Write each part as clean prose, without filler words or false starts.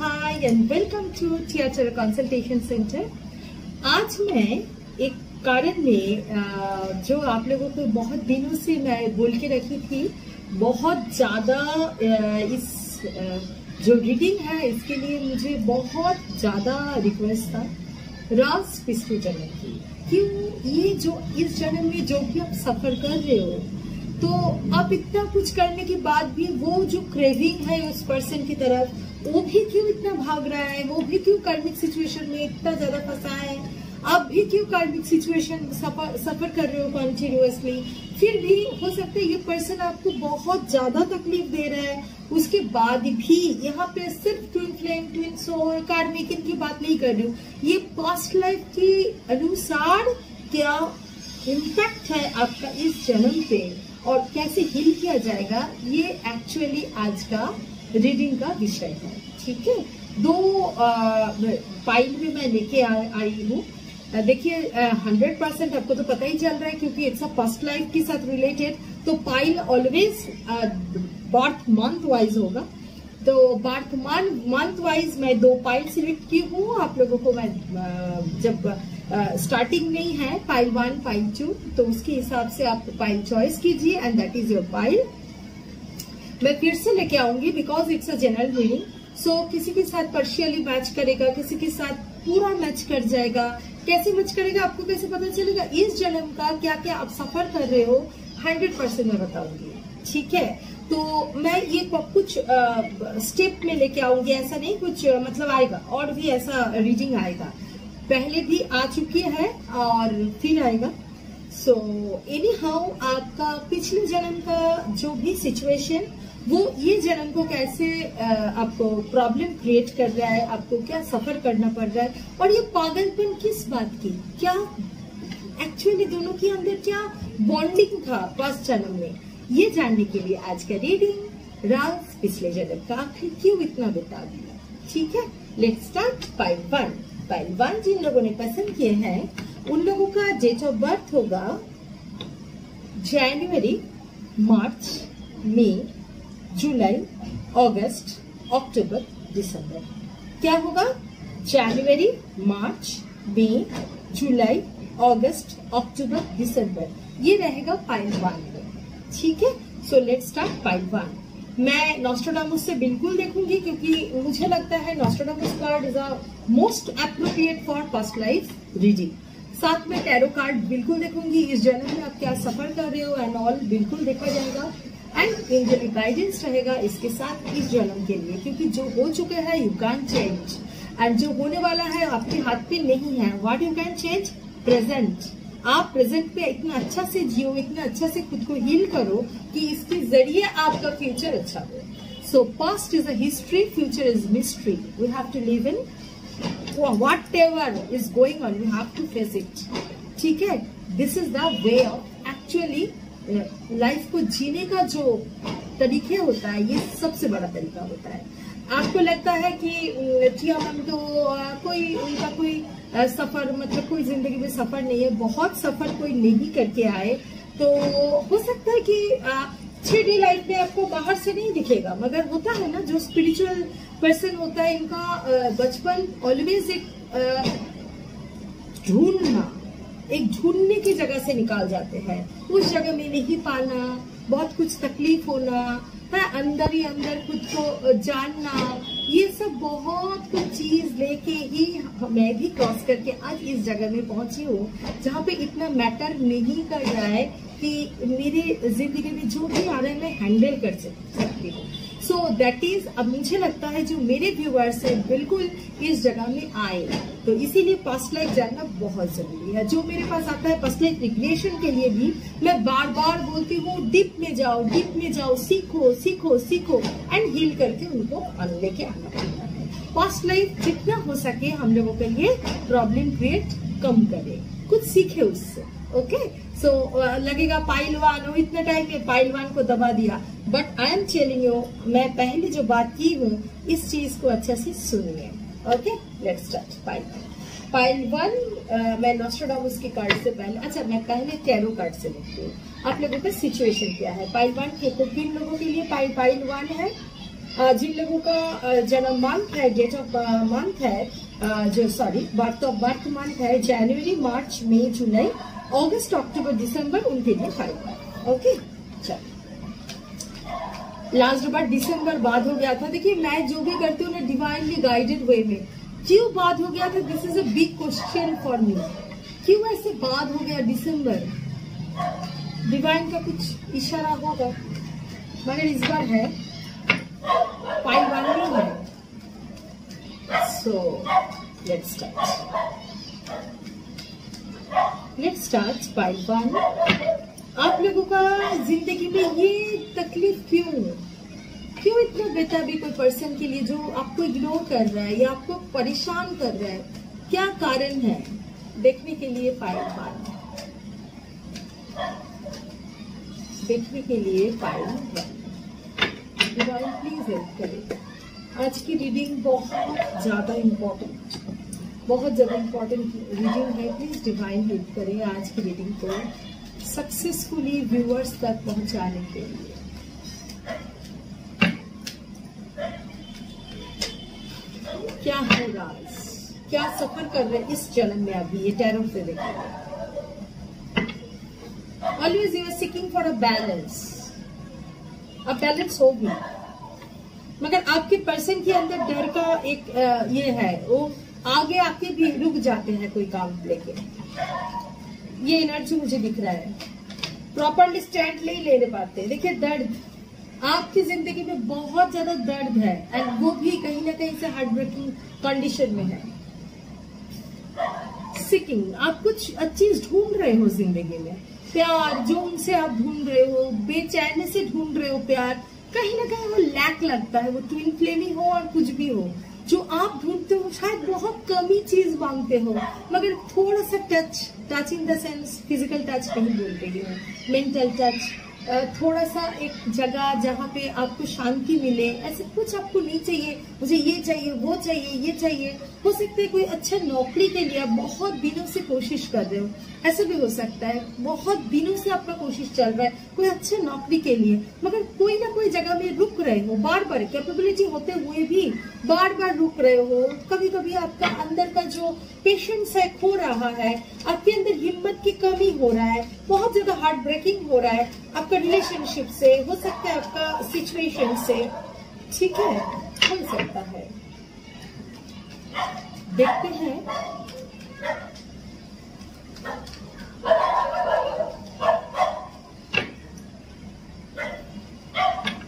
Hi and welcome to theatre consultation centre. आज मैं एक कारण में जो आप लोगों को बहुत दिनों से मैं बोल के रखी थी, बहुत ज्यादा इस जो रीडिंग है इसके लिए मुझे बहुत ज्यादा रिक्वेस्ट था, राज पिछले जन्म की। क्यों ये जो इस जन्म में जो भी आप सफर कर रहे हो, तो आप इतना कुछ करने के बाद भी वो जो क्रेविंग है उस पर्सन की तरफ, वो भी क्यों इतना भाग रहा है, वो भी क्यों कार्मिक सिचुएशन में इतना ज्यादा फंसा है, आप भी क्यों कार्मिक सिचुएशन सफर कर रहे हो कॉन्टिन्यूअसली। फिर भी हो सकता है ये पर्सन आपको बहुत ज्यादा तकलीफ दे रहा है, उसके बाद भी यहाँ पे सिर्फ ट्विन फ्लेम, ट्विन सोल, कार्मिक इनकी बात नहीं कर रही हूँ, ये पास्ट लाइफ के अनुसार क्या इम्पैक्ट है आपका इस जन्म पे और कैसे हील किया जाएगा, ये एक्चुअली आज का रीडिंग का विषय है। ठीक है, दो फाइल में मैं लेके आई हूँ। देखिए 100% आपको तो पता ही चल रहा है क्योंकि इट्स अ पास्ट लाइफ के साथ रिलेटेड, तो pile always birth month wise होगा। तो बर्थ मंथ वाइज मैं दो पाइल सिलेक्ट की हूँ। आप लोगों को मैं जब स्टार्टिंग नहीं है पाइल 1 पाइल 2, तो उसके हिसाब से आप पाइल चॉइस कीजिए and that is your pile. मैं फिर से लेके आऊंगी because it's a general reading, so किसी के साथ पार्शियली मैच करेगा, किसी के साथ पूरा मैच कर जाएगा। कैसे मैच करेगा आपको कैसे पता चलेगा, इस जन्म का क्या क्या आप सफर कर रहे हो 100% मैं बताऊंगी। ठीक है, तो मैं ये कुछ स्टेप में लेके आऊंगी, ऐसा नहीं कुछ मतलब आएगा और भी ऐसा रीडिंग आएगा, पहले भी आ चुकी है और फिर आएगा। सो एनी हाउ आपका पिछले जन्म का जो भी सिचुएशन, वो ये जन्म को कैसे आपको प्रॉब्लम क्रिएट कर रहा है, आपको क्या सफर करना पड़ रहा है, और ये पागलपन किस बात की, क्या एक्चुअली दोनों के अंदर क्या बॉन्डिंग था पास्ट जन्म में, ये जानने के लिए आज का रीडिंग राज पिछले जन्म का आखिर क्यों इतना बता दिया। ठीक है, लेट्स स्टार्ट पाइल 1। पाइल 1 जिन लोगों ने पसंद किए हैं उन लोगों का डेट ऑफ बर्थ होगा जनवरी, मार्च, मई, जुलाई, अगस्त, अक्टूबर, दिसंबर। क्या होगा? जनवरी, मार्च, मई, जुलाई, अगस्त, अक्टूबर, दिसंबर, ये रहेगा पाइल 1 में। ठीक है, सो लेट्स स्टार्ट पाइल 1। मैं नॉस्ट्राडामस से बिल्कुल देखूंगी क्योंकि मुझे लगता है Nostradamus card is a most appropriate for past life reading. साथ में टैरो कार्ड बिल्कुल देखूंगी, इस जन्म में आप क्या सफर कर रहे हो एंड ऑल बिल्कुल देखा जाएगा, एंड एंजेलिक गाइडेंस रहेगा इसके साथ इस जन्म के लिए, क्योंकि जो हो चुके हैं यू कैन चेंज एंड जो होने वाला है आपके हाथ पे नहीं है। What you can change? Present. आप प्रेजेंट पे इतना अच्छा से जियो, इतना अच्छा से खुद को हील करो कि इसके जरिए आपका फ्यूचर अच्छा हो। So past is a history, future is mystery. We have to live in whatever is going on, we have to face it. ठीक है, this is the way of actually life को जीने का जो तरीके होता है, ये सबसे बड़ा तरीका होता है। आपको लगता है कि टिया मैम तो कोई उनका कोई सफर, मतलब कोई जिंदगी में सफर नहीं है, बहुत सफर कोई नहीं करके आए, तो हो सकता है कि 3D लाइफ में आपको बाहर से नहीं दिखेगा, मगर होता है ना जो स्पिरिचुअल पर्सन होता है, इनका बचपन ऑलवेज एक ढूंढने की जगह से निकाल जाते हैं, उस जगह में नहीं पाना, बहुत कुछ तकलीफ होना है, अंदर ही अंदर खुद को जानना, ये सब बहुत कुछ चीज लेके ही मैं भी क्रॉस करके आज इस जगह में पहुंची हूँ जहाँ पे इतना मैटर नहीं कर रहा है कि मेरे जिंदगी में जो भी आ रहा है मैं हैंडल कर सकती हूँ। सो दैट इज, अब मुझे लगता है जो मेरे व्यूअर्स है बिल्कुल इस जगह में आए, तो इसीलिए पास्ट लाइफ जानना बहुत जरूरी है। जो मेरे पास आता है पास्ट लाइफ रिक्रिएशन के लिए भी मैं बार बार बोलती हूँ डीप में जाओ, डीप में जाओ, सीखो सीखो सीखो एंड हील करके उनको लेके आना पड़ता है। पास्ट लाइफ जितना हो सके हम लोगों के लिए प्रॉब्लम क्रिएट कम करे, कुछ सीखे उससे। ओके, सो लगेगा पाइल 1 इतना टाइम में पाइल 1 को दबा दिया, but I am telling you, मैं पहले जो बात की हूँ इस चीज को अच्छे से सुनिए। Okay, let's start pile 1। मैं नॉस्ट्राडामस के कार्ड से पहले, अच्छा मैं पहले टैरो कार्ड से लिखती हूँ। आप लोगों का सिचुएशन क्या है? पाइल 1 के तो किन लोगों के लिए पाइल 1 है? जिन लोगों का जन्म मंथ है, डेट ऑफ मंथ है, बर्थ मंथ है जनवरी, मार्च, मई, जुलाई, अगस्त, अक्टूबर, दिसंबर, उनके लिए 5 ओके। चलो, लास्ट बार दिसंबर बाद हो गया था। देखिए मैं जो भी करती हूँ ना डिवाइनली गाइडेड वे में, क्यों बाद हो गया था, this is a big question for me. क्यों ऐसे बाद हो गया दिसंबर? डिवाइन का कुछ इशारा होगा, मगर इस बार है पाइल 1 में है। So let's start pile 1। आप लोगों का जिंदगी में ये तकलीफ क्यों इतना बेताबी कोई पर्सन के लिए जो आपको इग्नोर कर रहा है या आपको परेशान कर रहा है, क्या कारण है? देखने के लिए पाइल 1, देखने के लिए पाइल 1। डिवाइन प्लीज हेल्प करें। आज की रीडिंग बहुत ज्यादा इम्पोर्टेंट रीडिंग है। प्लीज डिवाइन हेल्प करें आज की रीडिंग को सक्सेसफुली व्यूअर्स तक पहुंचाने के लिए। क्या है राज, क्या सफर कर रहे हैं इस जन्म में अभी? ये टैरो से देखिए। Always you are seeking for a balance. अब बैलेंस होगी, मगर आपके पर्सन के अंदर डर का एक ये है, वो आगे आके भी रुक जाते हैं कोई काम लेके। ये एनर्जी मुझे दिख रहा है, प्रॉपरली स्टैंड नहीं ले पाते। देखिए दर्द, आपकी जिंदगी में बहुत ज्यादा दर्द है, एंड वो भी कहीं ना कहीं से हार्ट ब्रेकिंग कंडीशन में है। सीकिंग, आप कुछ चीज ढूंढ रहे हो जिंदगी में, प्यार जो उनसे आप ढूंढ रहे हो, बेचैनी से ढूंढ रहे हो प्यार, कहीं ना कहीं वो लैक लगता है। वो ट्विन फ्लेम ही हो और कुछ भी हो, जो आप ढूंढते हो शायद बहुत कम ही चीज मांगते हो, मगर थोड़ा सा touch in the sense physical touch नहीं बोल रही हूँ, मेंटल टच, थोड़ा सा एक जगह जहाँ पे आपको शांति मिले, ऐसे कुछ आपको नहीं चाहिए। मुझे ये चाहिए, वो चाहिए, ये चाहिए। हो सकता है कोई अच्छा नौकरी के लिए आप बहुत दिनों से कोशिश कर रहे हो, ऐसा भी हो सकता है बहुत दिनों से आपका कोशिश चल रहा है कोई अच्छे नौकरी के लिए, मगर कोई ना कोई जगह में रुक रहे हो, बार बार कैपेबिलिटी होते हुए भी बार बार रुक रहे हो। कभी कभी आपका अंदर का जो पेशेंस है खो रहा है, आपके अंदर हिम्मत की कमी हो रहा है, बहुत ज्यादा हार्ट ब्रेकिंग हो रहा है आपका रिलेशनशिप से, हो सकता है आपका सिचुएशन से। ठीक है, हो सकता है, देखते हैं।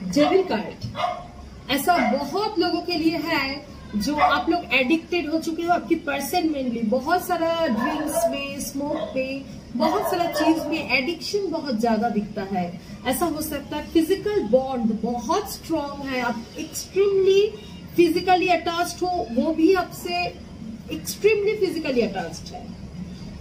डेविल कार्ड ऐसा बहुत लोगों के लिए है जो आप लोग एडिक्टेड हो चुके हो। आपकी पर्सन मेनली बहुत सारा ड्रिंक्स में, स्मोक पे, बहुत सारा चीज में एडिक्शन बहुत ज्यादा दिखता है। ऐसा हो सकता है फिजिकल बॉन्ड बहुत स्ट्रॉन्ग है, आप एक्सट्रीमली फिजिकली अटैच्ड हो, वो भी आपसे एक्सट्रीमली फिजिकली अटैच्ड है,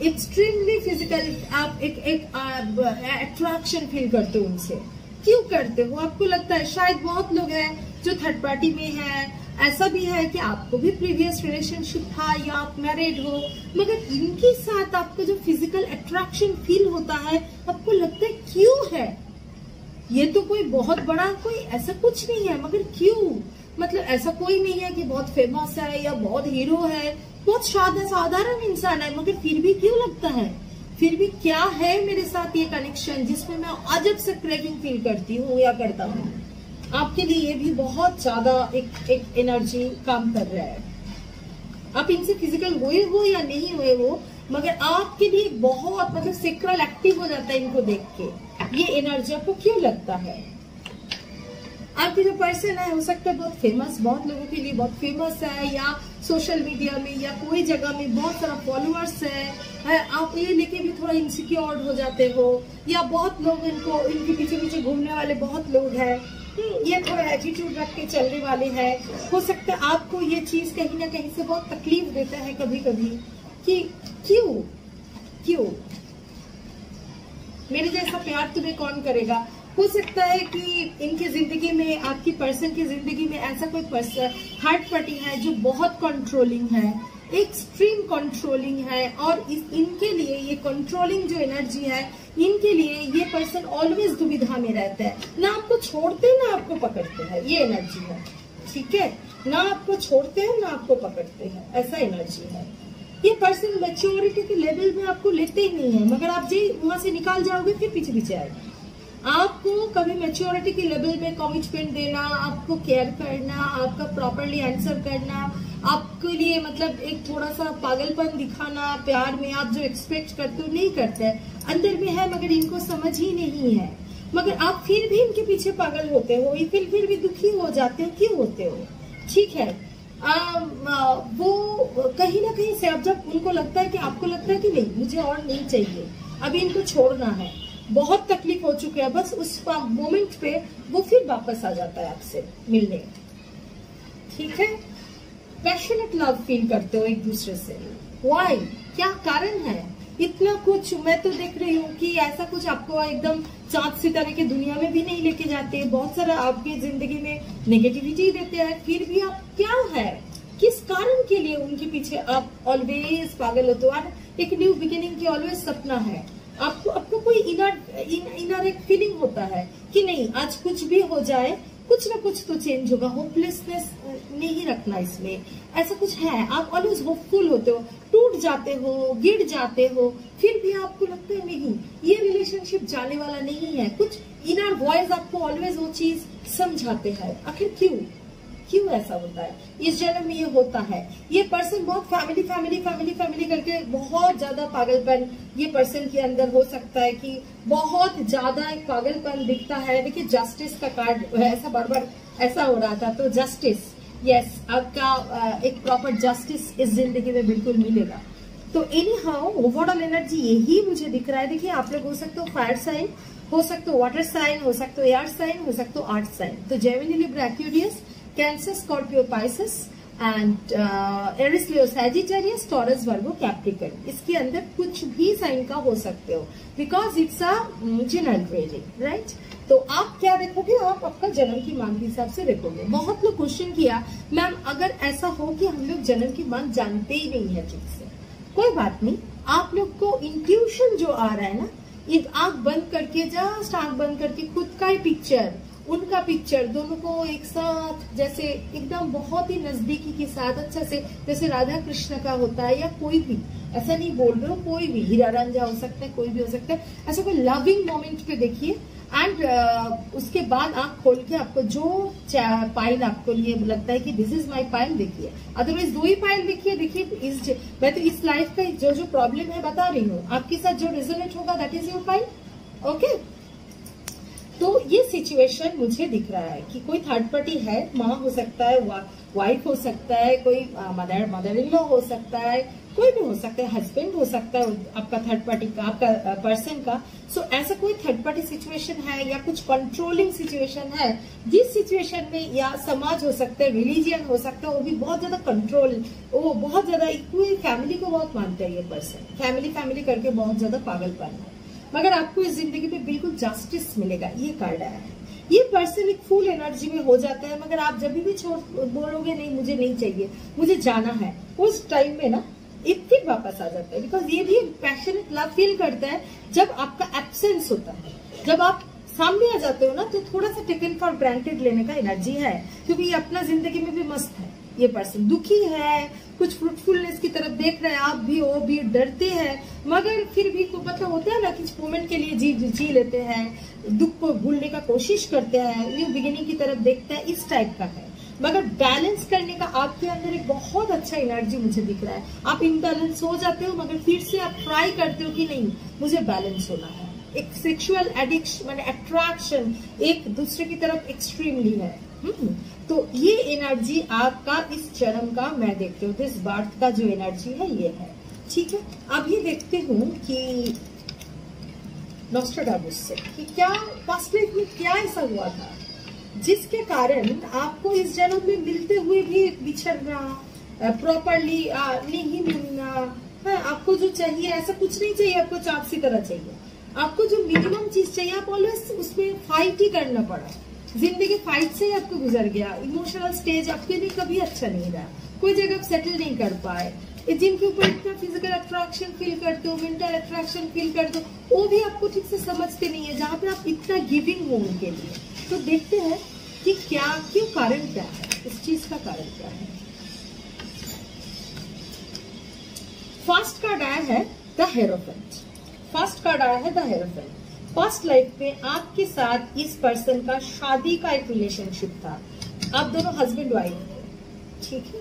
एक्सट्रीमली फिजिकली आप एक अट्रैक्शन फील करते हो उनसे। क्यों करते हो? आपको लगता है, शायद बहुत लोग हैं जो थर्ड पार्टी में है, ऐसा भी है कि आपको भी प्रीवियस रिलेशनशिप था या आप मैरिड हो, मगर इनके साथ आपको जो फिजिकल अट्रैक्शन फील होता है आपको लगता है क्यों है? ये तो कोई बहुत बड़ा कोई ऐसा कुछ नहीं है, मगर क्यों? मतलब ऐसा कोई नहीं है कि बहुत फेमस है या बहुत हीरो है, बहुत साधारण इंसान है, मगर फिर भी क्यों लगता है? फिर भी क्या है मेरे साथ ये कनेक्शन जिसमें मैं अजब से क्रेविंग फील करती हूँ या करता हूँ? आपके लिए ये भी बहुत ज्यादा एक एनर्जी काम कर रहा है। आप इनसे फिजिकल हुए हो या नहीं हुए हो, मगर आपके लिए बहुत मतलब सेक्रल एक्टिव हो जाता है इनको देख के। ये एनर्जी आपको क्यों लगता है? आपके जो पर्सन है हो सकता है बहुत फेमस, बहुत लोगों के लिए बहुत फेमस है, या सोशल मीडिया में या कोई जगह में बहुत सारा फॉलोअर्स है, आप ये लेके भी थोड़ा इनसिक्योर हो जाते हो, या बहुत लोग इनके पीछे पीछे घूमने वाले बहुत लोग हैं, ये थोड़ा एटीट्यूड रख के चलने वाले हैं। हो सकता है आपको ये चीज कहीं ना कहीं से बहुत तकलीफ देता है कभी कभी कि क्यों मेरे जैसा प्यार तुम्हें कौन करेगा। हो सकता है कि इनकी जिंदगी में, आपकी पर्सन की जिंदगी में ऐसा कोई पर्सन थर्ड पार्टी है जो बहुत कंट्रोलिंग है, एक्सट्रीम कंट्रोलिंग है, और इनके लिए ये कंट्रोलिंग जो एनर्जी है, इनके लिए ये पर्सन ऑलवेज दुविधा में रहता है, ना आपको छोड़ते ना आपको पकड़ते हैं, ये एनर्जी है। ठीक है, ना आपको छोड़ते हैं ना आपको पकड़ते हैं, ऐसा एनर्जी है। ये पर्सन मैच्योरिटी के लेवल में आपको लेते ही नहीं है, मगर आप जी वहां से निकाल जाओगे फिर पीछे पीछे आएगा। आपको कभी मैच्योरिटी के लेवल में कमिटमेंट देना, आपको केयर करना, आपका प्रॉपरली आंसर करना, आपके लिए मतलब एक थोड़ा सा पागलपन दिखाना प्यार में, आप जो एक्सपेक्ट करते हो नहीं करते, अंदर में है मगर इनको समझ ही नहीं है, मगर आप फिर भी इनके पीछे पागल होते हो, फिर भी दुखी हो जाते हो। क्यों होते हो? ठीक है, वो कहीं ना कहीं से अब जब उनको लगता है कि आपको लगता है कि नहीं मुझे और नहीं चाहिए, अभी इनको छोड़ना है, बहुत तकलीफ हो चुकी है, बस उस मोमेंट पे वो फिर वापस आ जाता है आपसे मिलने। ठीक है, पैशनेट लव फील करते हो एक दूसरे से। व्हाई? क्या कारण है? इतना कुछ मैं तो देख रही हूँ कि ऐसा कुछ आपको एकदम चाँद सितारे की दुनिया में भी नहीं लेके जाते, बहुत सारा आपकी जिंदगी में नेगेटिविटी देते हैं, फिर भी आप क्या है, किस कारण के लिए उनके पीछे आप ऑलवेज पागल होते हो? एक न्यू बिगिनिंग की ऑलवेज सपना है आपको कोई इनर एक फीलिंग होता है कि नहीं आज कुछ भी हो जाए कुछ ना कुछ तो चेंज होगा, होपलेसनेस नहीं रखना इसमें, ऐसा कुछ है। आप ऑलवेज होपफुल होते हो, टूट जाते हो, गिर जाते हो, फिर भी आपको लगता है नहीं ये रिलेशनशिप जाने वाला नहीं है, कुछ इनर वॉइस आपको ऑलवेज वो चीज समझाते हैं। आखिर क्यों ऐसा होता है? इस जन्म में ये होता है। ये पर्सन बहुत फैमिली करके बहुत ज्यादा पागलपन ये पर्सन के अंदर हो सकता है कि बहुत ज्यादा एक पागलपन दिखता है। देखिए जस्टिस का कार्ड ऐसा बार ऐसा हो रहा था, तो जस्टिस, यस, आपका एक प्रॉपर जस्टिस इस जिंदगी में बिल्कुल मिलेगा। तो एनी हाउ ओवरऑल एनर्जी यही मुझे दिख रहा है। देखिए आप लोग हो सकते हो फायर साइन, हो सकते हो वाटर साइन, हो सकते हो एयर साइन, हो सकते हो अर्थ साइन। तो Gemini, Libra, Aquarius, Cancer, Scorpio, Pisces and Aries, Leo, Sagittarius, Taurus, Virgo, Capricorn. इसके अंदर कुछ भी साइन का हो सकते हो because it's a general reading, right. तो आप क्या देखोगे? आप आपका जन्म की मान के हिसाब से देखोगे। बहुत लोग क्वेश्चन किया मैम अगर ऐसा हो कि हम लोग जन्म की मान जानते ही नहीं है ठीक से, कोई बात नहीं, आप लोग को इंट्यूशन जो आ रहा है ना, ये आंख बंद करके, जस्ट आंख बंद करके खुद का ही पिक्चर, उनका पिक्चर, दोनों को एक साथ जैसे एकदम बहुत ही नजदीकी के साथ अच्छा से, जैसे राधा कृष्ण का होता है या कोई भी, ऐसा नहीं बोल रहे हो, कोई भी, हीरा रांझा हो सकता है, कोई भी हो सकता है, ऐसा कोई लविंग मोमेंट पे देखिए। एंड उसके बाद आंख खोल के आपको जो पाइल आपको लिए लगता है कि दिस इज माई पाइल देखिए, अदरवाइज 2 ही पाइल देखिए। मैं तो इस लाइफ का जो प्रॉब्लम है बता रही हूँ, आपके साथ जो रिजोनेट होगा that is your pile. Okay, तो ये सिचुएशन मुझे दिख रहा है कि कोई थर्ड पार्टी है, माँ हो सकता है, वाइफ हो सकता है, कोई मदर इन लॉ हो सकता है, कोई भी हो सकता है, हस्बैंड हो सकता है आपका थर्ड पार्टी का, आपका पर्सन का। सो ऐसा कोई थर्ड पार्टी सिचुएशन है या कुछ कंट्रोलिंग सिचुएशन है, जिस सिचुएशन में या समाज हो सकता है, रिलीजियन हो सकता है, वो भी बहुत ज्यादा कंट्रोल, वो बहुत ज्यादा पूरी फैमिली को बहुत मानता है ये पर्सन, फैमिली करके बहुत ज्यादा पागलपन है, मगर आपको इस जिंदगी में बिल्कुल जस्टिस मिलेगा। ये कार्ड आया है। ये पर्सन एक फुल एनर्जी में हो जाता है, मगर आप जब भी बोलोगे नहीं मुझे नहीं चाहिए, मुझे जाना है, उस टाइम में ना ये फिर वापस आ जाता है। बिकॉज ये भी पैशनेट लव फील करता है जब आपका एब्सेंस होता है, जब आप सामने आ जाते हो ना, तो थोड़ा सा टेकन फॉर ग्रांटेड लेने का एनर्जी है, क्योंकि ये अपना जिंदगी में भी मस्त है। ये पर्सन दुखी है, कुछ फ्रूटफुलनेस की तरफ देख रहे हैं, आप भी वो भी डरते हैं, मगर फिर भी मतलब होता है ना कि मोमेंट के लिए जी लेते हैं, दुख को भूलने का कोशिश करते हैं, न्यू बिगिनिंग की तरफ देखते हैं, इस टाइप का है। मगर बैलेंस करने का आपके अंदर एक बहुत अच्छा एनर्जी मुझे दिख रहा है। आप इम्बैलेंस हो जाते हो, मगर फिर से आप ट्राई करते हो कि नहीं मुझे बैलेंस होना है। एक सेक्सुअल एडिक्शन माने अट्रैक्शन एक दूसरे की तरफ एक्सट्रीमली है। तो ये एनर्जी आपका इस जन्म का मैं देखती हूँ, इस बर्थ का जो एनर्जी है ये है। ठीक है, अभी देखते हूँ कि नॉस्ट्राडामस से कि क्या पास्ट लाइफ में क्या ऐसा हुआ था जिसके कारण आपको इस जन्म में मिलते हुए भी बिछड़ना, प्रॉपरली नहीं मिलना, आपको जो चाहिए ऐसा कुछ नहीं चाहिए, आपको चाँद सी तरह चाहिए, आपको जो मिनिमम चीज चाहिए आप ऑलवेज उसमें फाइट ही करना पड़ा, जिंदगी फाइट से ही आपको गुजर गया, इमोशनल स्टेज आपके लिए कभी अच्छा नहीं रहा, कोई जगह सेटल नहीं कर पाए, जिनके ऊपर इतना फिजिकल अट्रैक्शन फील करते हो, मेंटल अट्रैक्शन फील करते हो, वो भी आपको ठीक से समझते नहीं है, जहाँ पे आप इतना गिविंग हो उनके लिए। तो देखते हैं कि क्या, क्यों, कारण क्या है, इस चीज का कारण क्या है। फर्स्ट कार्ड आया है द हेरोफेंट। फर्स्ट कार्ड आया है द हेरोफेंट। फर्स्ट लाइफ में आपके साथ इस पर्सन का शादी का एक रिलेशनशिप था, आप दोनों हस्बैंड वाइफ थे, ठीक है।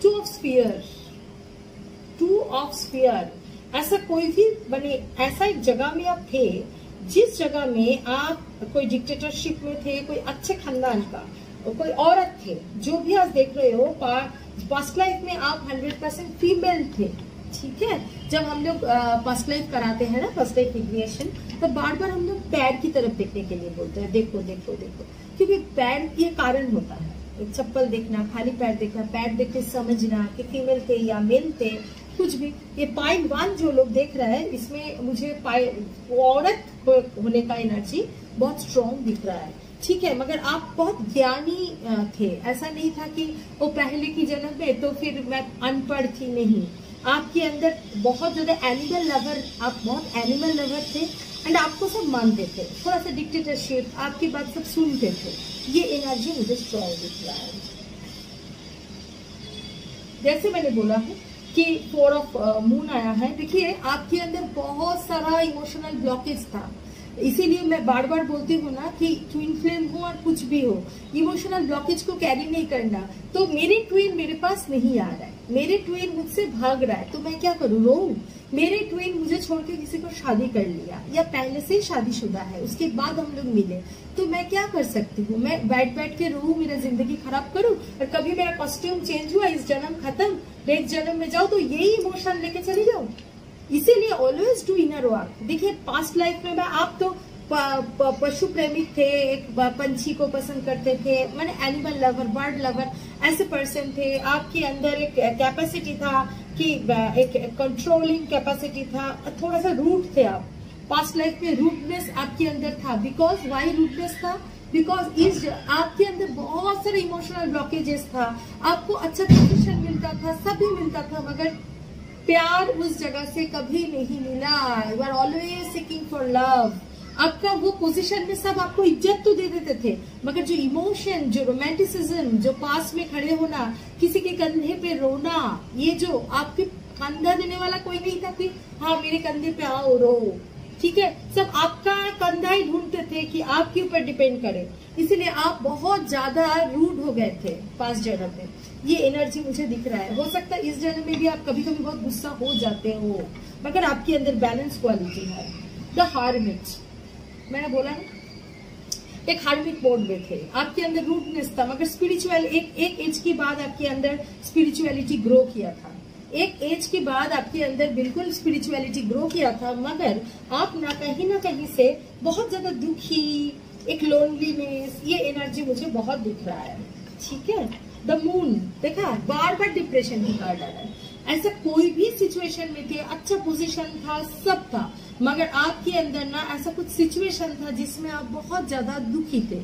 Two of sphere, two of sphere, ऐसा कोई भी बने, ऐसा एक जगह में आप थे जिस जगह में आप कोई डिक्टेटरशिप में थे, कोई अच्छे खानदान का, कोई औरत थे, जो भी आप देख रहे हो, पास्ट लाइफ में आप 100% फीमेल थे, ठीक है। जब हम लोग पास्ट लाइफ कराते हैं ना, पास्ट लाइफ रिग्रेशन, तो बार बार हम लोग पैर की तरफ देखने के लिए बोलते हैं, देखो देखो देखो, क्योंकि पैर ये कारण होता है, चप्पल देखना, खाली पैर देखना, पैर देख के समझना कि फीमेल थे या मेल थे, कुछ भी। ये पाइल 1 जो लोग देख रहे हैं, इसमें मुझे औरत होने का एनर्जी बहुत स्ट्रॉन्ग दिख रहा है, ठीक है। मगर आप बहुत ज्ञानी थे, ऐसा नहीं था कि वो पहले की जन्म में तो फिर मैं अनपढ़ थी, नहीं। आपके अंदर बहुत ज्यादा एनिमल लवर, आप बहुत एनिमल लवर थे, एंड आपको सब मानते थे, थोड़ा सा डिक्टेटरशिप, आपकी बात सब सुनते थे। ये एनर्जी मुझे स्ट्रॉन्ग दिख रहा है। जैसे मैंने बोला है कि 4 ऑफ मून आया है, देखिए आपके अंदर बहुत सारा इमोशनल ब्लॉकेज था, इसीलिए मैं बार बार बोलती हूँ ना कि ट्विन फ्लेम हो और कुछ भी हो, इमोशनल ब्लॉकेज को कैरी नहीं करना। तो मेरे ट्विन मेरे पास नहीं आ रहा है, मेरे ट्विन मुझसे भाग रहा है, तो मैं क्या करूँ, रो? मेरे ट्विन मुझे छोड़ के किसी को शादी कर लिया, या पहले से ही शादीशुदा है, उसके बाद हम लोग मिले, तो मैं क्या कर सकती हूँ? मैं बैठ बैठ के रो, मेरा जिंदगी खराब करूँ? और कभी मेरा कॉस्ट्यूम चेंज हुआ, इस जन्म खत्म, नेक्स्ट जन्म में जाओ तो यही इमोशन लेके चली जाओ। इसीलिए ऑलवेज डू इनर वर्क। देखिए पास्ट लाइफ में आप तो पशु प्रेमिक थे, एक पंछी को पसंद करते थे, मैंने एनिमल लवर, बर्ड लवर, ऐसे पर्सन थे। आपके अंदर एक कैपेसिटी था कि एक कंट्रोलिंग कैपेसिटी था, थोड़ा सा रूट थे आप। पास्ट लाइफ में रूटनेस आपके अंदर था। बिकॉज वाई रूटनेस था? बिकॉज इस आपके अंदर बहुत सारे इमोशनल ब्लॉकेजेस था। आपको अच्छा पोजीशन मिलता था, सभी मिलता था, मगर प्यार उस जगह से कभी नहीं मिला। You are always seeking for love. आपका वो पोजीशन में सब आपको इज्जत तो दे देते थे, मगर जो इमोशन, जो रोमांटिसिज्म, जो पास में खड़े होना, किसी के कंधे पे रोना, ये जो आपके कंधा देने वाला कोई नहीं था कि हाँ मेरे कंधे पे आओ रो, ठीक है। सब आपका कंधा ही ढूंढते थे कि आपके ऊपर डिपेंड करे। इसीलिए आप बहुत ज्यादा रूड हो गए थे पास्ट जन्म में। ये एनर्जी मुझे दिख रहा है। हो सकता है इस जन्म में भी आप कभी कभी बहुत गुस्सा हो जाते हो, मगर आपके अंदर बैलेंस क्वालिटी है। द हार्मिट, मैंने बोला ना, एक हार्मिक मोड में थे, आपके अंदर रूटनेस था, मगर स्पिरिचुअल एक एज के बाद आपके अंदर स्पिरिचुअलिटी ग्रो किया था। एक एज के बाद आपके अंदर बिल्कुल स्पिरिचुअलिटी ग्रो किया था, मगर आप ना कहीं से बहुत ज्यादा दुखी, एक लोनलीनेस, ये एनर्जी मुझे बहुत दिख रहा है, ठीक है। द मून देखा, बार बार डिप्रेशन की कार्ड आ रहा है। ऐसा कोई भी सिचुएशन में थे, अच्छा पोजीशन था, सब था, मगर आपके अंदर ना ऐसा कुछ सिचुएशन था जिसमें आप बहुत ज्यादा दुखी थे,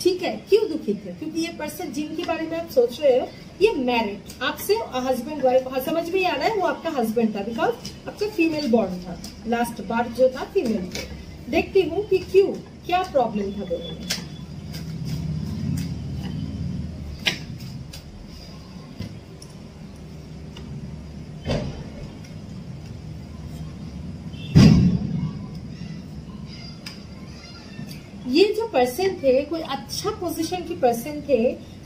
ठीक है। क्यों दुखी थे? क्योंकि ये पर्सन जिनके बारे में आप सोच रहे हो, ये मैरिड, आपसे हस्बैंड वाइफ, समझ में आ रहा है, वो आपका हस्बैंड था, बिकॉज आपका फीमेल बॉन्ड था, लास्ट बार जो था फीमेल थे। देखती हूँ कि क्यों, क्या प्रॉब्लम था दोनों में। ये जो पर्सन थे, कोई अच्छा पोजीशन की पर्सन थे,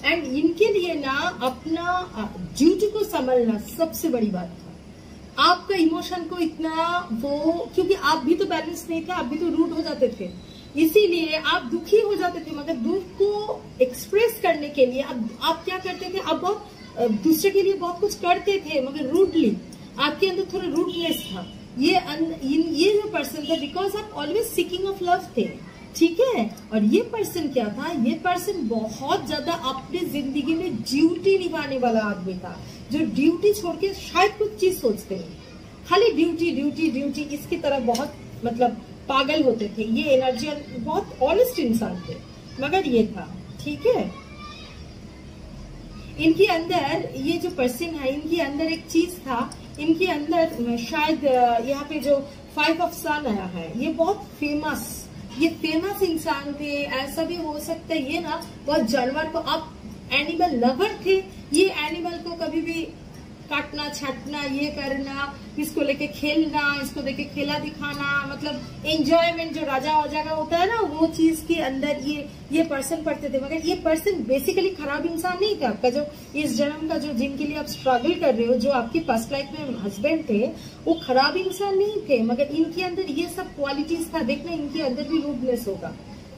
एंड इनके लिए ना अपना ड्यूटी को संभालना सबसे बड़ी बात था। आपका इमोशन को इतना वो, क्योंकि आप भी तो बैलेंस नहीं थे, आप भी तो रूट हो जाते थे, इसीलिए आप दुखी हो जाते थे। मगर दुख को एक्सप्रेस करने के लिए आप क्या करते थे, आप बहुत दूसरे के लिए बहुत कुछ करते थे, मगर रूडली, आपके अंदर थोड़ा रूडनेस था। ये जो पर्सन था, बिकॉज आप ऑलवेज सीकिंग ऑफ लव थे, ठीक है। और ये पर्सन क्या था, ये पर्सन बहुत ज्यादा अपने जिंदगी में ड्यूटी निभाने वाला आदमी था, जो ड्यूटी छोड़ के शायद कुछ चीज सोचते हैं, खाली ड्यूटी ड्यूटी ड्यूटी, इसकी तरह बहुत मतलब पागल होते थे। ये एनर्जी, बहुत ऑनेस्ट इंसान थे, मगर ये था, ठीक है। इनके अंदर ये जो पर्सन है, इनके अंदर एक चीज था, इनके अंदर शायद यहाँ पे जो 5 ऑफ सन आया है, ये बहुत फेमस ये फेमस इंसान थे, ऐसा भी हो सकता है ये ना बहुत जानवर को, आप एनिमल लवर थे, ये एनिमल को कभी भी काटना छाटना, ये करना, इसको लेके खेलना, इसको लेके खेला दिखाना, मतलब एंजॉयमेंट जो राजा वाजा का होता है ना, वो चीज के अंदर ये पर्सन पढ़ते थे। मगर ये पर्सन बेसिकली खराब इंसान नहीं थे। आपका जो इस जन्म का जो जिनके लिए आप स्ट्रगल कर रहे हो, जो आपकी फर्स्ट लाइफ में हस्बैंड थे, वो खराब इंसान नहीं थे, मगर इनके अंदर ये सब क्वालिटीज था। देखना इनके अंदर भी रूडनेस होगा,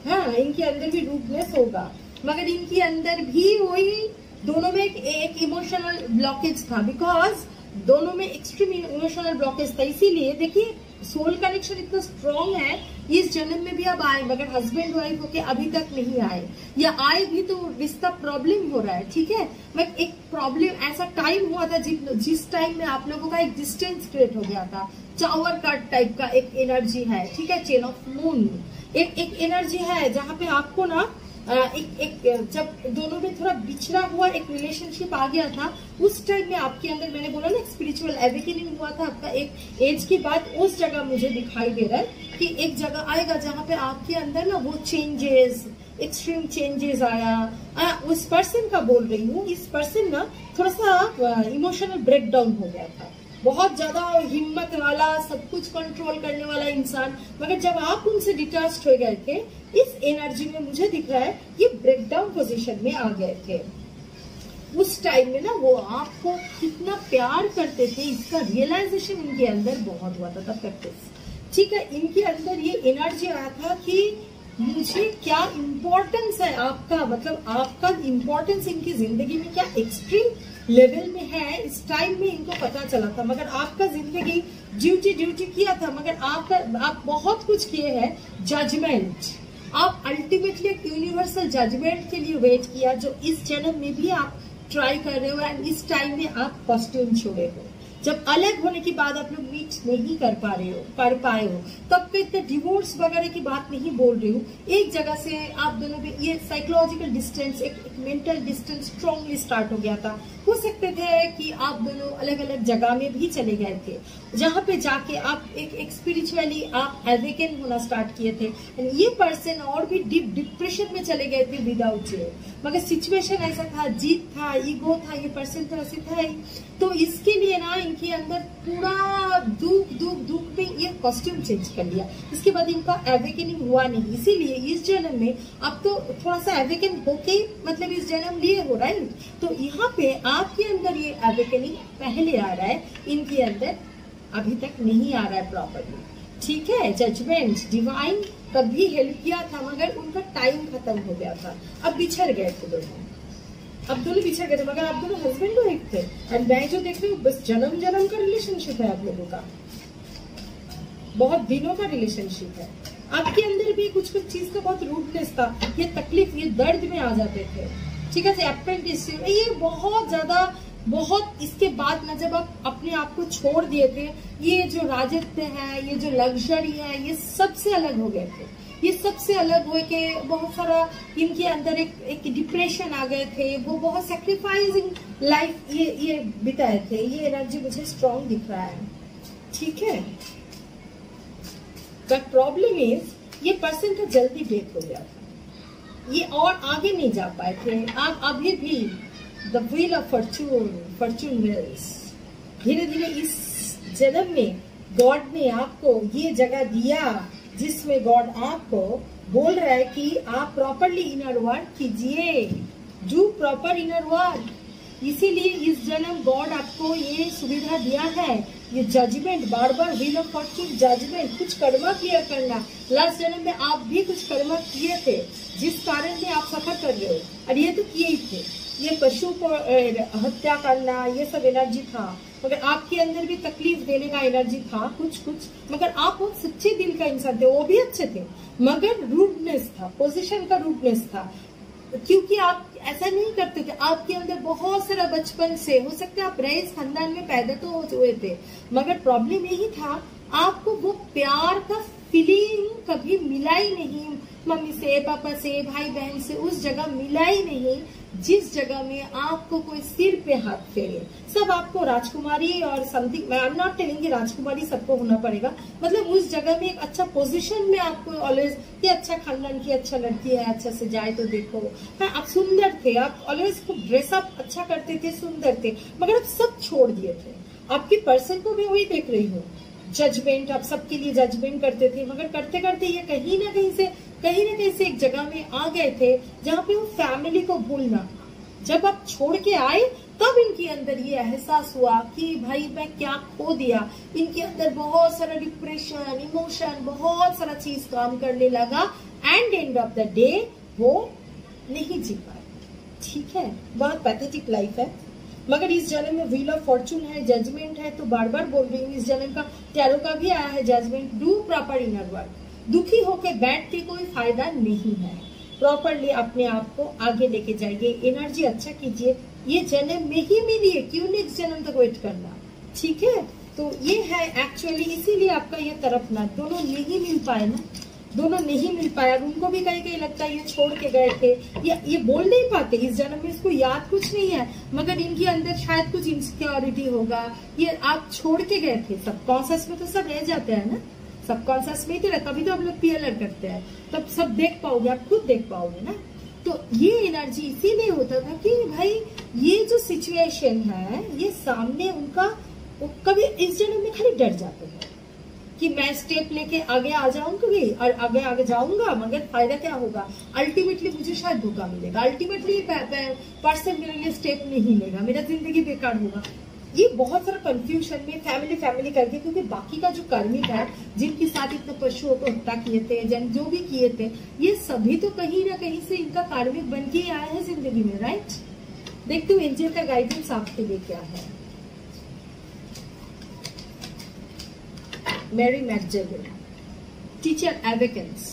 हाँ इनके अंदर भी रूडनेस होगा, मगर इनके अंदर भी वही दोनों में एक इमोशनल ब्लॉकेज था, बिकॉज दोनों में एक्सट्रीम इमोशनल ब्लॉकेज था। इसीलिए देखिए सोल कनेक्शन इतना स्ट्रॉन्ग है, इस जन्म में भी अब आए, मगर हस्बैंड वाइफ होके अभी तक नहीं आए, या आए भी तो रिश्ता प्रॉब्लम हो रहा है, ठीक है। बट एक प्रॉब्लम ऐसा टाइम हुआ था जिस टाइम में आप लोगों का एक डिस्टेंस क्रिएट हो गया था। टावर कट टाइप का एक एनर्जी है, ठीक है, चेन ऑफ मून एक एनर्जी है, जहाँ पे आपको ना एक जब दोनों में थोड़ा बिछड़ा हुआ एक रिलेशनशिप आ गया था, उस टाइम में आपके अंदर मैंने बोला ना स्पिरिचुअल एवेकनिंग हुआ था आपका एक एज के बाद। उस जगह मुझे दिखाई दे रहा है कि एक जगह आएगा जहाँ पे आपके अंदर ना वो चेंजेस, एक्सट्रीम चेंजेस आया। उस पर्सन का बोल रही हूँ, इस पर्सन ना थोड़ा सा इमोशनल ब्रेकडाउन हो गया था, बहुत ज्यादा हिम्मत वाला, सब कुछ कंट्रोल करने वाला इंसान, मगर जब आप उनसे डिटैच्ड हो गए थे, इस एनर्जी में मुझे दिख रहा है ये ब्रेकडाउन पोजीशन में आ गए थे। उस टाइम में ना वो आपको कितना प्यार करते थे, इसका रियलाइजेशन इनके अंदर बहुत हुआ था तब तक, ठीक है। इनके अंदर ये एनर्जी आया था कि मुझे क्या इम्पोर्टेंस है आपका, मतलब आपका इम्पोर्टेंस इनकी जिंदगी में क्या एक्सट्रीम लेवल में है, इस टाइम में इनको पता चला था। मगर आपका जिंदगी ड्यूटी किया था, मगर आप बहुत कुछ किए हैं। जजमेंट, आप अल्टीमेटली एक यूनिवर्सल जजमेंट के लिए वेट किया, जो इस जन्म में भी आप ट्राई कर रहे हो, एंड इस टाइम में आप कॉस्ट्यूम छोड़े हो। जब अलग होने के बाद आप लोग मीट नहीं कर पाए हो, तब पे इतने डिवोर्स वगैरह की बात नहीं बोल रही हूँ। एक जगह से आप दोनों में ये साइकोलॉजिकल डिस्टेंस, एक मेंटल डिस्टेंस स्ट्रांगली स्टार्ट हो गया था। हो सकते थे कि आप दोनों अलग अलग जगह में भी चले गए थे, जहाँ पे जाके आप एक स्पिरिचुअली आप एवेकन होना स्टार्ट किए थे। ये पर्सन और भी डीप डिप्रेशन में चले गए थे विदाउट यू, मगर सिचुएशन ऐसा था, जीत था, ईगो था, ये पर्सन तो ऐसे था ही। तो इसके लिए ना इनके अंदर पूरा दुख में ये कॉस्ट्यूम चेंज कर लिया। इसके बाद इनका एवेकनिंग हुआ नहीं, इसीलिए इस जन्म में अब तो थोड़ा सा एवेकन होके मतलब इस जन्म लिए हो, राइट। तो यहाँ पे आपके अंदर ये एवेकनिंग पहले आ रहा है, इनके अंदर अभी तक नहीं आ रहा है प्रॉपरली, ठीक है। जजमेंट, डिवाइन तभी हेल्प किया था, मगर उनका टाइम खत्म हो गया था। अब बिछड़ गए थे दोनों, अब दोनों बिछड़ गए थे, मगर आप दोनों हस्बैंड वाइफ थे। एंड मैं जो देख रही हूँ बस जन्म का रिलेशनशिप है आप लोगों का, बहुत दिनों का रिलेशनशिप है। आपके अंदर भी कुछ चीज का बहुत रूडनेस था, ये तकलीफ, ये दर्द में आ जाते थे, ठीक है। अप्रेंटिसशिप ये बहुत ज्यादा, बहुत इसके बाद ना जब आप अपने आप को छोड़ दिए थे, ये जो राजत्व है, ये जो लग्जरी है, ये सबसे अलग हो गए थे। ये सबसे अलग हुए कि बहुत सारा इनके अंदर एक डिप्रेशन आ गए थे, वो बहुत सेक्रीफाइसिंग लाइफ ये बिताए थे। ये एनर्जी मुझे स्ट्रॉन्ग दिख रहा है, ठीक है। बट प्रॉब्लम इज ये पर्सन का जल्दी डेथ हो गया था, ये और आगे नहीं जा पाए थे। आप अभी भी the wheel of fortune wills, धीरे धीरे इस जन्म में गॉड ने आपको ये जगह दिया जिसमें गॉड आपको बोल रहा है कि आप प्रॉपरली इनर वर्क कीजिए, डू प्रॉपर इनर वर्क। इसीलिए इस जन्म गॉड आपको ये सुविधा दिया है, ये जजमेंट, बार बार व्हील ऑफ फॉर्चून जजमेंट, कुछ कर्मा क्लियर करना। लास्ट जन्म में आप भी कुछ कर्मा किए थे जिस कारण से आप सफर कर रहे हो, और ये तो किए ही थे। ये पशु को हत्या करना, ये सब एनर्जी था, मगर आपके अंदर भी तकलीफ देने का एनर्जी था कुछ, मगर आप बहुत सच्चे दिल का इंसान थे, वो भी अच्छे थे, मगर रूडनेस था, पोजीशन का रूडनेस था, क्योंकि आप ऐसा नहीं करते थे। आपके अंदर बहुत सारा बचपन से, हो सकता है आप रईस खानदान में पैदा तो हुए थे, मगर प्रॉब्लम यही था आपको वो प्यार का फीलिंग कभी मिला ही नहीं, मम्मी से, पापा से, भाई बहन से, उस जगह मिला ही नहीं। जिस जगह में आपको कोई सिर पे हाथ फेरे, सब आपको राजकुमारी और something, I am not telling राजकुमारी सबको होना पड़ेगा, मतलब उस जगह में एक अच्छा पोजीशन में आपको ऑलवेज, ये अच्छा खानदान की अच्छा लड़की है, अच्छा से जाए तो देखो, हाँ आप सुंदर थे, आप ऑलवेज ड्रेसअप अच्छा करते थे, सुंदर थे, मगर आप सब छोड़ दिए थे। आपकी पर्सन को भी वही देख रही हूँ, जजमेंट, आप सबके लिए जजमेंट करते थे, मगर करते करते ये कहीं ना कहीं से एक जगह में आ गए थे जहाँ पे वो फैमिली को भूलना। जब आप छोड़ के आए तब इनके अंदर ये एहसास हुआ कि भाई मैं क्या खो दिया। इनके अंदर बहुत सारा डिप्रेशन, इमोशन, बहुत सारा चीज काम करने लगा, and end of the day वो नहीं जी पाए। ठीक है, बहुत पैथेटिक लाइफ है, मगर इस जन्म में व्हील ऑफ फॉर्चून है, जजमेंट है, तो बार बार बोल रही हूँ इस जन्म का टैरो का भी आया है judgement. Do proper inner work. दुखी होके बैठ के कोई फायदा नहीं है, प्रॉपरली अपने आप को आगे लेके जाइए, एनर्जी अच्छा कीजिए। ये जन्म में ही मिली है, क्यों नेक्स्ट जन्म तक वेट करना। ठीक है, तो ये है एक्चुअली, इसीलिए आपका ये तरफना दोनों नहीं मिल पाए ना, दोनों नहीं मिल पाया। उनको भी कहीं कहीं लगता है ये छोड़ के गए थे, ये बोल नहीं पाते इस जन्म में, इसको याद कुछ नहीं है, मगर इनके अंदर शायद कुछ इनसिक्योरिटी होगा, ये आप छोड़ के गए थे। सबकॉन्शियस में तो सब रह जाते हैं ना, सबकॉन्शियस में ही तो रहता, तभी तो हम लोग पीएलआर करते हैं, तब सब देख पाओगे, आप खुद देख पाओगे ना। तो ये एनर्जी इसीलिए होता था कि भाई ये जो सिचुएशन है, ये सामने उनका, कभी इस जन्म में खाली डर जाते हैं कि मैं स्टेप लेके आगे आ जाऊंगी और आगे जाऊंगा, मगर फायदा क्या होगा, अल्टीमेटली मुझे शायद धोखा मिलेगा, अल्टीमेटली पर्सन मेरे लिए स्टेप नहीं लेगा, मेरा जिंदगी बेकार होगा। ये बहुत सारा कंफ्यूजन में फैमिली करके, क्योंकि बाकी का जो कार्मिक है, जिनके साथ इतने पशुओं को हत्या किए थे, जो भी किए थे, ये सभी तो कहीं ना कहीं से इनका कार्मिक बन के आया है जिंदगी में, राइट। देखते हो एंजल का गाइडेंस आपके लिए क्या है। Mary Magdalene, teacher awakens.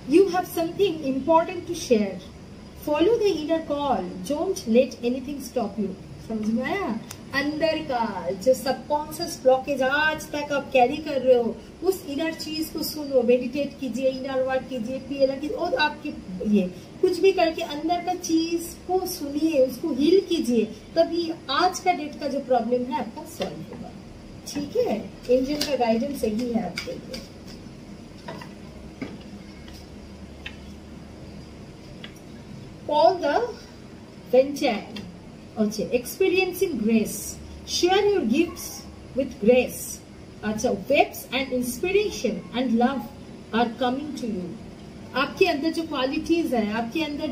You have something important to share. Follow the inner call. Don't let anything stop you. समझ में आया? अंदर का जो सबकॉन्शियस ब्लॉकेज आज तक आप कैरी कर रहे हो, उस इनर चीज को सुनो, मेडिटेट कीजिए, इनर वर्क कीजिए, पीएलआर कीजिए, और आपकी ये कुछ भी करके अंदर का चीज को सुनिए, उसको हील कीजिए, तभी आज का डेट का जो प्रॉब्लम है आपका सॉल्व होगा। ठीक है, एंजल का गाइडेंस सही है आपके लिए। All the Venture, अच्छा, experiencing grace, share your gifts with grace. अच्छा, webs and inspiration and love are coming to you. आपके अंदर जो क्वालिटीज है, आपके अंदर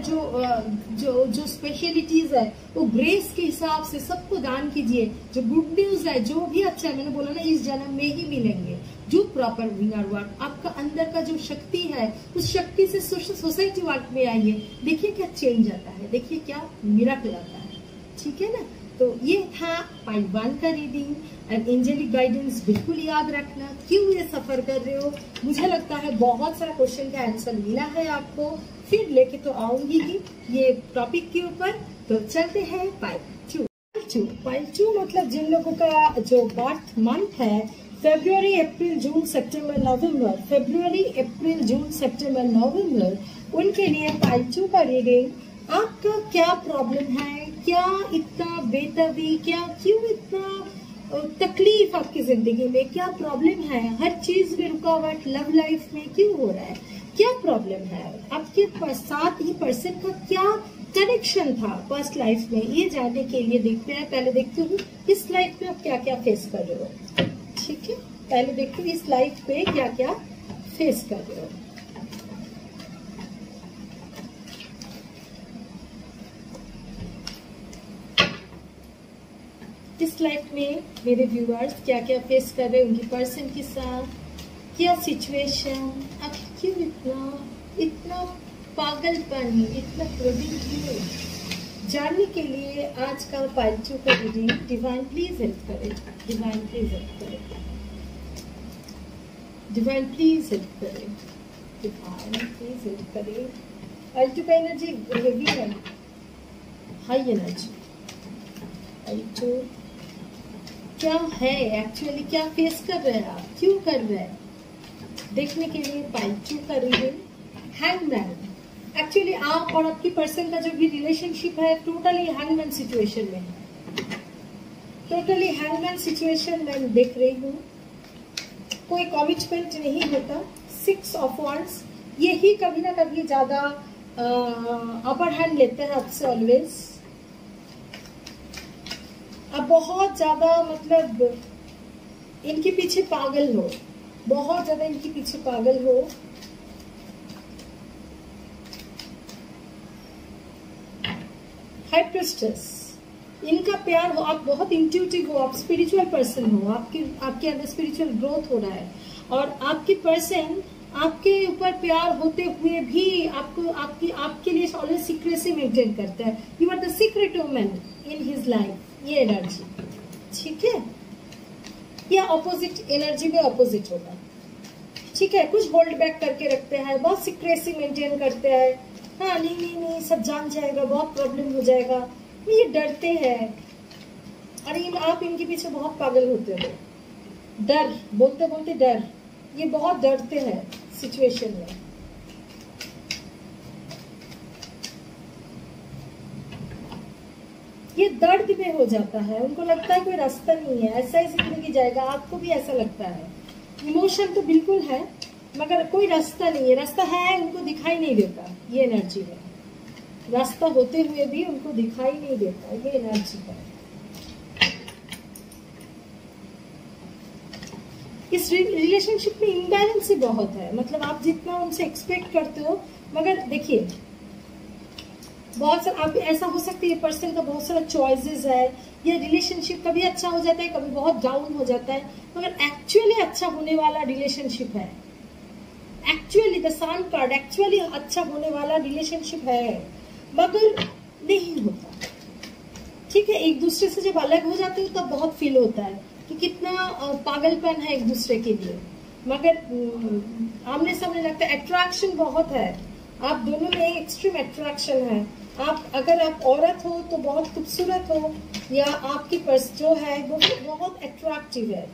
जो स्पेशलिटीज है, वो ग्रेस के हिसाब से सबको दान कीजिए। जो गुड न्यूज है, जो भी अच्छा है, मैंने बोला ना इस जन्म में ही मिलेंगे। जो प्रॉपर विनर वर्क, आपका अंदर का जो शक्ति है, उस शक्ति से सोसाइटी वर्क में आइए, देखिए क्या चेंज आता है, देखिए क्या मिराकल आता है। ठीक है ना, तो ये था पार्ट 1 का रीडिंग एंड एंजेलिक गाइडेंस। बिल्कुल याद रखना क्यों ये सफर कर रहे हो। मुझे लगता है बहुत सारा क्वेश्चन का आंसर मिला है आपको, फिर लेके तो आऊंगी ही ये टॉपिक के ऊपर। तो चलते हैं पार्ट 2 मतलब जिन लोगों का जो बर्थ मंथ है फरवरी, अप्रैल, जून, सितंबर, नवंबर, फरवरी, अप्रैल, जून, सितंबर, नवंबर, उनके लिए पार्ट 2 का रीडिंग। आपका क्या प्रॉब्लम है, क्या इतना बेतबी, क्यों इतना तकलीफ आपकी जिंदगी में, क्या प्रॉब्लम है, हर चीज में रुकावट, लव लाइफ में क्यों हो रहा है, क्या प्रॉब्लम है, आपके साथ ही पर्सन का क्या कनेक्शन था पास्ट लाइफ में, ये जानने के लिए देखते हैं। पहले देखते हूँ इस लाइफ में आप क्या क्या फेस कर रहे हो। ठीक है, पहले देखते हैं इस लाइफ पे क्या क्या फेस कर रहे हो। इस लाइफ में मेरे व्यूअर्स क्या क्या फेस कर रहे हैं, उनकी पर्सन के साथ क्या सिचुएशन, अब क्यों इतना पागलपन, इतना क्रोधित क्यों, जानने के लिए आज का पार्ट 2 का रीडिंग। डिवाइन प्लीज हेल्प करें, डिवाइन प्लीज हेल्प करें, डिवाइन प्लीज हेल्प करें, डिवाइन प्लीज हेल्प करें। पार्ट 2 का एनर्जी हेवी है, हाई एनर्जी। पार्ट 2 क्या है एक्चुअली, क्या फेस कर रहे हैं आप, क्यों कर रहे हैं, देखने के लिए पार्ट 2 का रीडिंग। हैंगमैन, एक्चुअली आप और आपकी पर्सन का जो भी रिलेशनशिप है टोटली हैंगमैन सिचुएशन में है, टोटली हैंगमैन सिचुएशन मैं देख रही हूँ। कोई कमिटमेंट नहीं होता। 6 ऑफ वांड्स यही कभी ना कभी ज्यादा अपर हैंड लेते हैं आपसे ऑलवेज। अब बहुत ज्यादा मतलब इनके पीछे पागल हो, बहुत ज्यादा इनके पीछे पागल हो। हाई प्रिस्टेस, इनका प्यार हो, आप बहुत इंट्यूटिव हो, आप स्पिरिचुअल पर्सन हो, आपके अंदर स्पिरिचुअल ग्रोथ हो रहा है और आपकी पर्सन आपके ऊपर प्यार होते हुए भी आपके लिए ऑलवेज सीक्रेसी मेंटेन करता है। You are the secret woman in his life, ये एनर्जी, ठीक है। या ऑपोजिट एनर्जी में ऑपोजिट होगा, ठीक है। कुछ होल्ड बैक करके रखते हैं, बहुत सीक्रेसी मेंटेन करते हैं। हाँ नहीं सब जान जाएगा, बहुत प्रॉब्लम हो जाएगा, ये डरते हैं। और आप इनके पीछे बहुत पागल होते हो। डर बोलते बोलते डर, ये बहुत डरते हैं सिचुएशन में। ये दर्द में हो जाता है, उनको लगता है कोई रास्ता नहीं है, ऐसा ही जिंदगी जाएगा। आपको भी ऐसा लगता है, इमोशन तो बिल्कुल है मगर कोई रास्ता नहीं है। रास्ता है उनको दिखाई नहीं देता, ये एनर्जी है। रास्ता होते हुए भी उनको दिखाई नहीं देता, ये एनर्जी है। इस रिलेशनशिप में इम्बैलेंस ही बहुत है, मतलब आप जितना उनसे एक्सपेक्ट करते हो, मगर देखिए बहुत सारा आप ऐसा हो सकता है पर्सन का बहुत सारा चॉइसेस है। ये रिलेशनशिप कभी अच्छा हो जाता है, कभी बहुत डाउन हो जाता है, मगर एक्चुअली अच्छा होने वाला रिलेशनशिप है। Actually the sun card actually अच्छा होने वाला रिलेशनशिप है, मगर नहीं होता, ठीक है। एक दूसरे से जब अलग हो जाते हो तब बहुत फील होता है कि कितना पागलपन है एक दूसरे के लिए, मगर आमने सामने लगता है। अट्रैक्शन बहुत है, आप दोनों में एक्सट्रीम अट्रैक्शन है। अगर आप औरत हो तो बहुत खूबसूरत हो, या आपकी पर्स जो है वो बहुत अट्रैक्टिव है,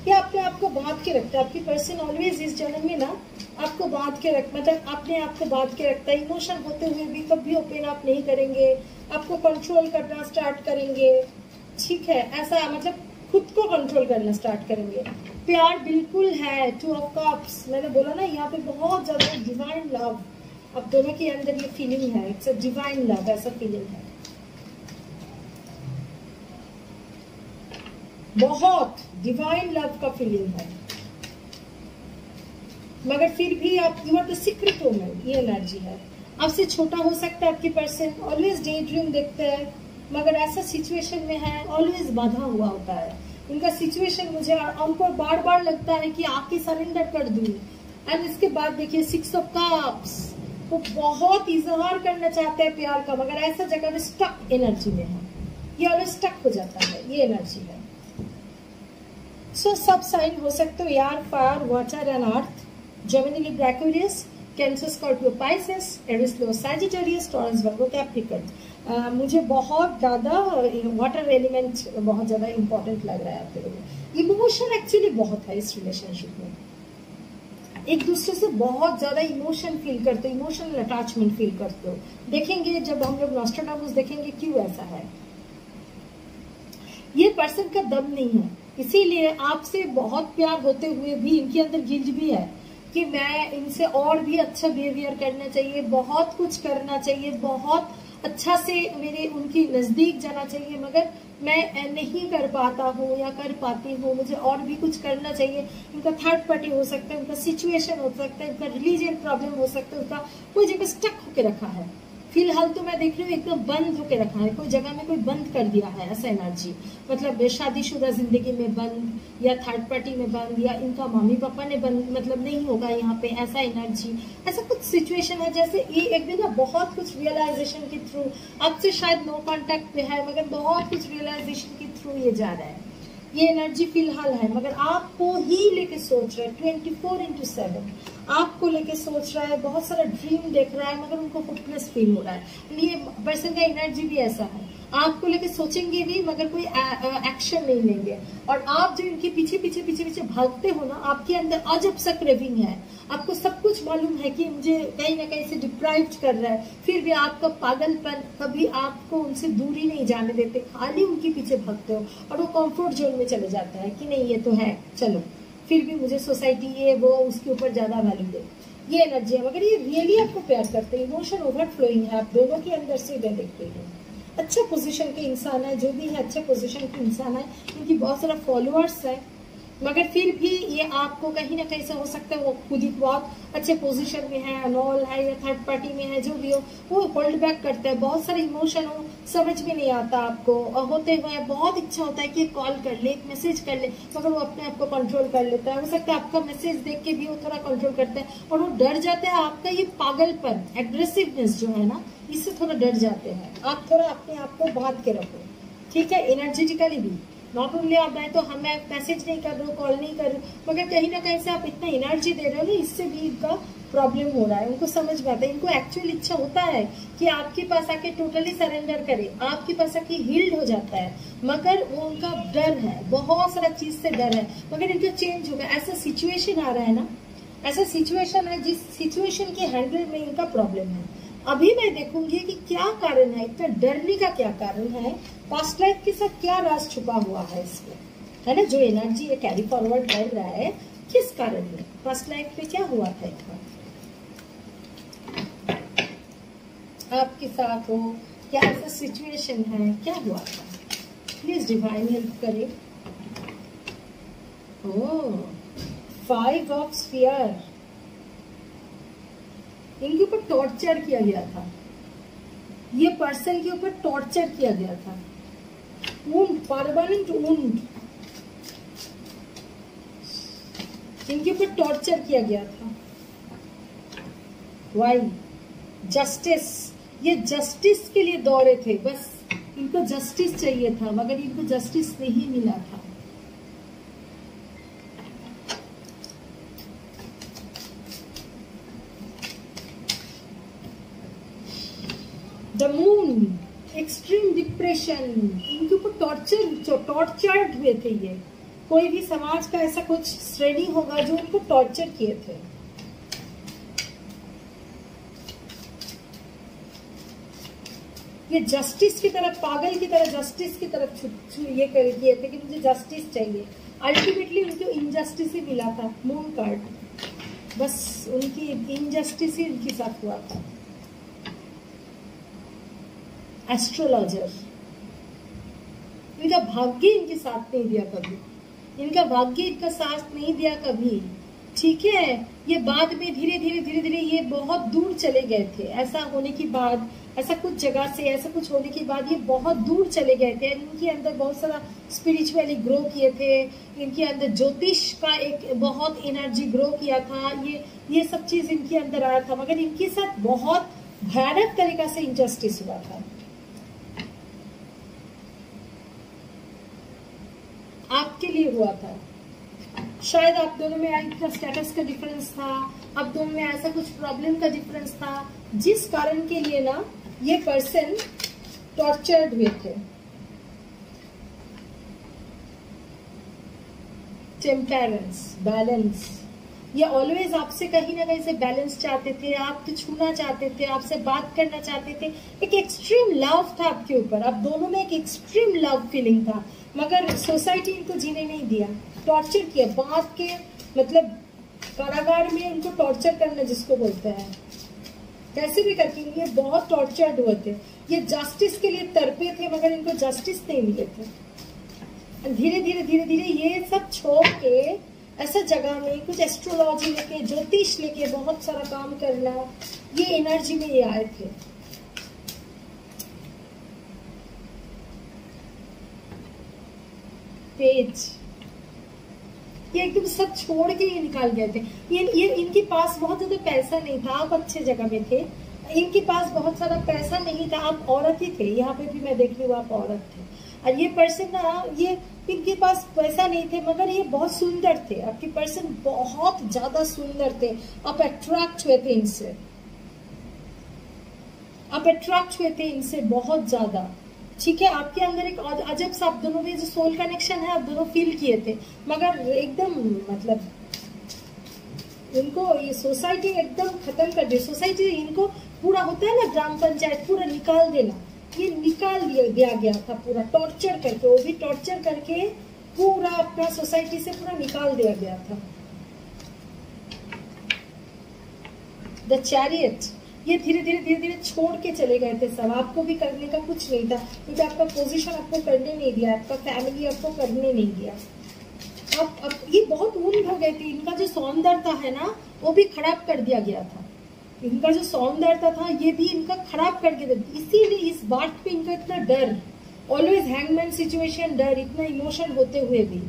या अपने आप को बांध के रखता है। आपकी पर्सन ऑलवेज इस जन्म में ना आपको बांध के मतलब अपने आप को बांध के रखता है। इमोशन होते हुए भी कभी ओपन अप नहीं करेंगे, आपको कंट्रोल करना स्टार्ट करेंगे, ठीक है। ऐसा मतलब खुद को कंट्रोल करना स्टार्ट करेंगे। प्यार बिल्कुल है। 2 ऑफ कप्स, मैंने बोला ना यहाँ पे बहुत ज्यादा डिवाइन लव अब दोनों के अंदर ये फीलिंग है। इट्स अ डिवाइन लव, ऐसा फीलिंग है, बहुत डिवाइन लव का फीलिंग है। मगर फिर भी आप you are the secret woman, ये एनर्जी है। आपसे छोटा हो सकता है आपकी पर्सन, ऑलवेज डे ड्रीम देखते हैं, मगर ऐसा सिचुएशन में है ऑलवेज बाधा हुआ होता है। उनका सिचुएशन मुझे हमको बार बार लगता है कि आके सरेंडर कर दूं। एंड इसके बाद देखिए 6 ऑफ कप्स, वो बहुत इजहार करना चाहते हैं प्यार का, मगर ऐसा जगह में स्टक एनर्जी में है, ये ऑलवेज स्टक हो जाता है, ये एनर्जी है। सो सब साइन हो सकते हो यार, fire, water and earth, Gemini, Libra, Aquarius, Cancer, Scorpio, Pisces, Aries, Leo, Sagittarius, Taurus, Virgo, Capricorn. मुझे बहुत ज्यादा वाटर एलिमेंट बहुत ज्यादा इंपॉर्टेंट लग रहा है आप लोगों को। इमोशन एक्चुअली बहुत है इस रिलेशनशिप में, एक दूसरे से बहुत ज्यादा इमोशन फील करते हो, इमोशनल अटैचमेंट फील करते हो। देखेंगे जब हम लोग नॉस्ट्राडामस देखेंगे क्यों ऐसा है। ये पर्सन का दम नहीं है, इसीलिए आपसे बहुत प्यार होते हुए भी इनके अंदर गिल्ट भी है कि मैं इनसे और भी अच्छा बिहेवियर करना चाहिए, बहुत कुछ करना चाहिए, बहुत अच्छा से मेरे उनकी नजदीक जाना चाहिए, मगर मैं नहीं कर पाता हूँ या कर पाती हूँ, मुझे और भी कुछ करना चाहिए। उनका थर्ड पार्टी हो सकता है, उनका सिचुएशन हो सकता है, उनका रिलीजियन प्रॉब्लम हो सकता है, उनका कोई जगह स्टक होके रखा है। फिलहाल तो मैं देख रही हूँ एकदम बंद होके रखा है, कोई जगह में कोई बंद कर दिया है, ऐसा एनर्जी। मतलब शादीशुदा जिंदगी में बंद, या थर्ड पार्टी में बंद, या इनका मम्मी पापा ने बंद, मतलब नहीं होगा यहाँ पे, ऐसा एनर्जी, ऐसा कुछ सिचुएशन है। जैसे ये एक दिन ना बहुत कुछ रियलाइजेशन के थ्रू, अब से शायद नो कॉन्टेक्ट पे है, मगर बहुत कुछ रियलाइजेशन के थ्रू ये जा रहा है। ये एनर्जी फिलहाल है, मगर आपको ही लेके सोच रहे हैं 24/7। आपको लेके सोच रहा है, बहुत सारा ड्रीम देख रहा है, मगर उनको होपलेस फील हो रहा है। ये पर्सन का एनर्जी भी ऐसा है, आपको लेके सोचेंगे भी मगर कोई एक्शन नहीं लेंगे। और आप जो इनके पीछे पीछे पीछे पीछे भागते हो ना, आपके अंदर अजब सा क्रेविंग है, आपको सब कुछ मालूम है कि मुझे कहीं ना कहीं से डिप्राइव कर रहा है, फिर भी आपका पागलपन कभी आपको उनसे दूरी नहीं जाने देते, खाली उनके पीछे भागते हो और वो कंफर्ट जोन में चले जाता है कि नहीं ये तो है, चलो फिर भी मुझे सोसाइटी ये वो उसके ऊपर ज्यादा वैल्यू दे। ये एनर्जी है, मगर ये रियली आपको प्यार करते हैं, इमोशन ओवरफ्लोइंग है आप दोनों के अंदर से मैं देखते हैं। अच्छा पोजीशन के इंसान है, जो भी है अच्छे पोजीशन के इंसान है, इनकी बहुत सारा फॉलोअर्स है, मगर फिर भी ये आपको कहीं ना कहीं से हो सकता है वो खुद ही बहुत अच्छे पोजीशन में है, अनॉल है या थर्ड पार्टी में है, जो भी हो वो होल्ड बैक करता है। बहुत सारे इमोशन हो, समझ में नहीं आता आपको, और होते हुए बहुत इच्छा होता है कि कॉल कर ले, एक मैसेज कर ले, मगर वो अपने आप को कंट्रोल कर लेता है। हो सकता है आपका मैसेज देख के भी वो थोड़ा कंट्रोल करता है, और वो डर जाता है आपका ये पागलपन, एग्रेसिवनेस जो है ना, इससे थोड़ा डर जाते हैं। आप थोड़ा अपने आप को बांध के रखो, ठीक है, एनर्जेटिकली भी। नॉट ओनली आप मैं तो हमें मैसेज नहीं कर रहे हो, कॉल नहीं कर रहे हो, मगर कहीं ना कहीं से आप इतना एनर्जी दे रहे हो ना, इससे भी इनका प्रॉब्लम हो रहा है। उनको समझ में आता है, इनको एक्चुअल इच्छा होता है कि आपके पास आके टोटली सरेंडर करे, आपके पास आके हील्ड हो जाता है, मगर वो उनका डर है, बहुत सारा चीज से डर है, मगर इनको चेंज होगा। ऐसा सिचुएशन आ रहा है ना, ऐसा सिचुएशन है जिस सिचुएशन के हैंडल में इनका प्रॉब्लम है। अभी मैं देखूंगी कि क्या कारण है, इतना डरने का क्या कारण है, पास्ट लाइफ के साथ क्या राज छुपा हुआ है इसमें, है ना, जो एनर्जी ये कैरी फॉरवर्ड कर रहा है, किस कारण में, पास्ट लाइफ में क्या हुआ था इतना आपके साथ हो, क्या ऐसा सिचुएशन है, क्या हुआ था, प्लीज डिवाइन हेल्प करें। ओह, 5 ऑफ स्फीयर, इनके ऊपर टॉर्चर किया गया था, ये पर्सन के ऊपर टॉर्चर किया गया था, वुंड, परमानेंट वुंड, इनके ऊपर टॉर्चर किया गया था। वाई? जस्टिस, ये जस्टिस के लिए दौड़े थे, बस इनको जस्टिस चाहिए था, मगर इनको जस्टिस नहीं मिला था। द मून, एक्सट्रीम डिप्रेशन, इनके ऊपर टॉर्चर्ड हुए थे ये। कोई भी समाज का ऐसा कुछ श्रेणी होगा जो इनको टॉर्चर किए थे। ये जस्टिस की तरफ, पागल की तरह जस्टिस की तरफ ये किए थे कि मुझे जस्टिस चाहिए। अल्टीमेटली उनको इनजस्टिस ही मिला था, मून कार्ड, बस उनकी इनजस्टिस ही उनके साथ हुआ था। एस्ट्रोलॉजर, इनका भाग्य इनके साथ नहीं दिया कभी, इनका भाग्य इनका साथ नहीं दिया कभी, ठीक है। ये बाद में धीरे धीरे ये बहुत दूर चले गए थे। ऐसा होने के बाद, ऐसा कुछ जगह से ऐसा कुछ होने के बाद ये बहुत दूर चले गए थे। इनके अंदर बहुत सारा स्पिरिचुअली ग्रो किए थे, इनके अंदर ज्योतिष का एक बहुत एनर्जी ग्रो किया था, ये सब चीज इनके अंदर आया था, मगर इनके साथ बहुत भयानक तरीका से इनजस्टिस हुआ था। आपके लिए हुआ था, शायद आप दोनों में इतना स्टेटस का डिफरेंस था, आप दोनों में ऐसा कुछ प्रॉब्लम का डिफरेंस था, जिस कारण के लिए ना ये पर्सन टॉर्चर्ड हुए थे। टेम्परेंस, बैलेंस, ये ऑलवेज आपसे कहीं ना कहीं से बैलेंस चाहते थे, आपको छूना चाहते थे, आपसे बात करना चाहते थे, एक एक्सट्रीम लव था आपके ऊपर, आप दोनों में एक एक्सट्रीम लव फीलिंग था, मगर सोसाइटी इनको जीने नहीं दिया, टॉर्चर किया, बांध के, मतलब कारागार में इनको टॉर्चर करना जिसको बोलते हैं, कैसे भी करके ये बहुत टॉर्चर्ड हुए थे। ये जस्टिस के लिए तड़पे थे, मगर इनको जस्टिस नहीं मिले थे। धीरे धीरे ये सब छोड़ के ऐसा जगह में कुछ एस्ट्रोलॉजी लेके, ज्योतिष लेके बहुत सारा काम करना, ये एनर्जी में ये आए थे। पेज, ये एकदम सब छोड़ के ये निकाल गए थे। ये इनके पास बहुत ज्यादा पैसा नहीं था, आप अच्छे जगह में थे, इनके पास बहुत सारा पैसा नहीं था, आप औरत ही थे, यहाँ पे भी मैं देख रही हूँ आप औरत थे। और ये पर्सन ना, ये इनके पास पैसा नहीं थे, मगर ये बहुत सुंदर थे, आपके पर्सन बहुत ज्यादा सुंदर थे, आप अट्रैक्ट हुए थे इनसे, आप अट्रैक्ट हुए थे इनसे बहुत ज्यादा। ठीक है, आपके अंदर एक अजब सा, आप दोनों में जो सोल कनेक्शन है आप दोनों फील किए थे, मगर एकदम मतलब इनको ये सोसाइटी एकदम खत्म कर दी। सोसाइटी इनको पूरा होता है ना ग्राम पंचायत, पूरा निकाल देना, ये निकाल दिया गया था पूरा टॉर्चर करके, वो भी टॉर्चर करके पूरा अपना सोसाइटी से पूरा निकाल दिया गया था। द चैरियट, ये धीरे धीरे छोड़ के चले गए थे सब, आपको भी करने का कुछ नहीं था, क्योंकि आपका पोजीशन आपको करने नहीं दिया, आपका फैमिली आपको करने नहीं दिया। अब ये बहुत ऊंध हो गए थे, इनका जो सौंदर्यता है ना वो भी खराब कर दिया गया था, इनका जो सौंदर्यता था ये भी इनका खराब कर दिया, इसीलिए इस बात पे इनका इतना डर, ऑलवेज हैंगमैन सिचुएशन, डर, इतना इमोशन होते हुए भी,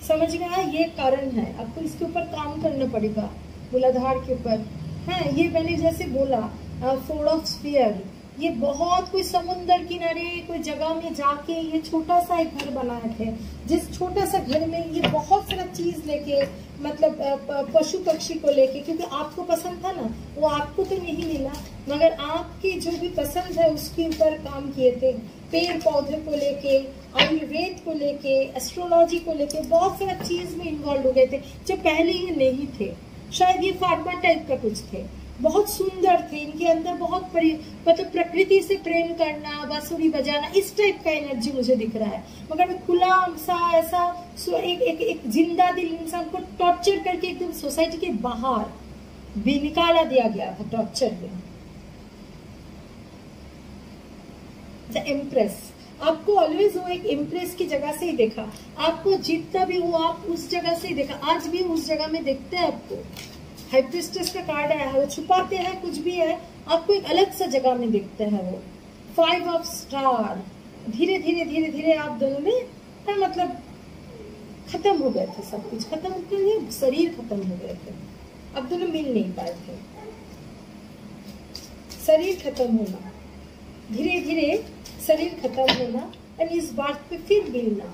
समझ गया, ये कारण है। आपको इसके ऊपर काम करना पड़ेगा, मूलाधार के ऊपर है। ये मैंने जैसे बोला 4 ऑफ स्फीयर, ये बहुत कोई समुद्र किनारे कोई जगह में जाके ये छोटा सा एक घर बनाए थे, जिस छोटा सा घर में ये बहुत सारा चीज लेके, मतलब पशु पक्षी को लेके, क्योंकि आपको पसंद था ना, वो आपको तो नहीं मिला, मगर आपकी जो भी पसंद है उसके ऊपर काम किए थे, पेड़ पौधे को लेके, आयुर्वेद को लेके, एस्ट्रोलॉजी को लेके, बहुत सारा चीज में इन्वॉल्व हो गए थे जो पहले ये नहीं थे। शायद ये फार्मा टाइप का कुछ थे, बहुत सुंदर थे, इनके अंदर बहुत मतलब प्रकृति से प्रेम करना, बांसुरी बजाना, इस टाइप का एनर्जी मुझे दिख रहा है, मगर खुला सा ऐसा एक जिंदा दिल इंसान को टॉर्चर करके एकदम सोसाइटी के बाहर भी निकाला दिया गया था, टॉर्चर में। द एम्प्रेस, आपको ऑलवेज वो एक इम्प्रेस की जगह से ही देखा, आपको जितना भी वो आप उस जगह से ही देखा, आज भी उस जगह में देखते हैं आपको। हाई प्रीस्टेस का कार्ड आया है, वो छुपाते हैं कुछ भी है, आपको एक अलग सा जगह में देखते हैं वो। 5 ऑफ स्टार, धीरे धीरे आप दोनों में मतलब खत्म हो गए थे, सब कुछ खत्म हो गया, शरीर खत्म हो गए थे, अब दोनों मिल नहीं पाए थे, शरीर खत्म होना, धीरे धीरे शरीर खत्म होना, और इस बात पे फिर मिलना।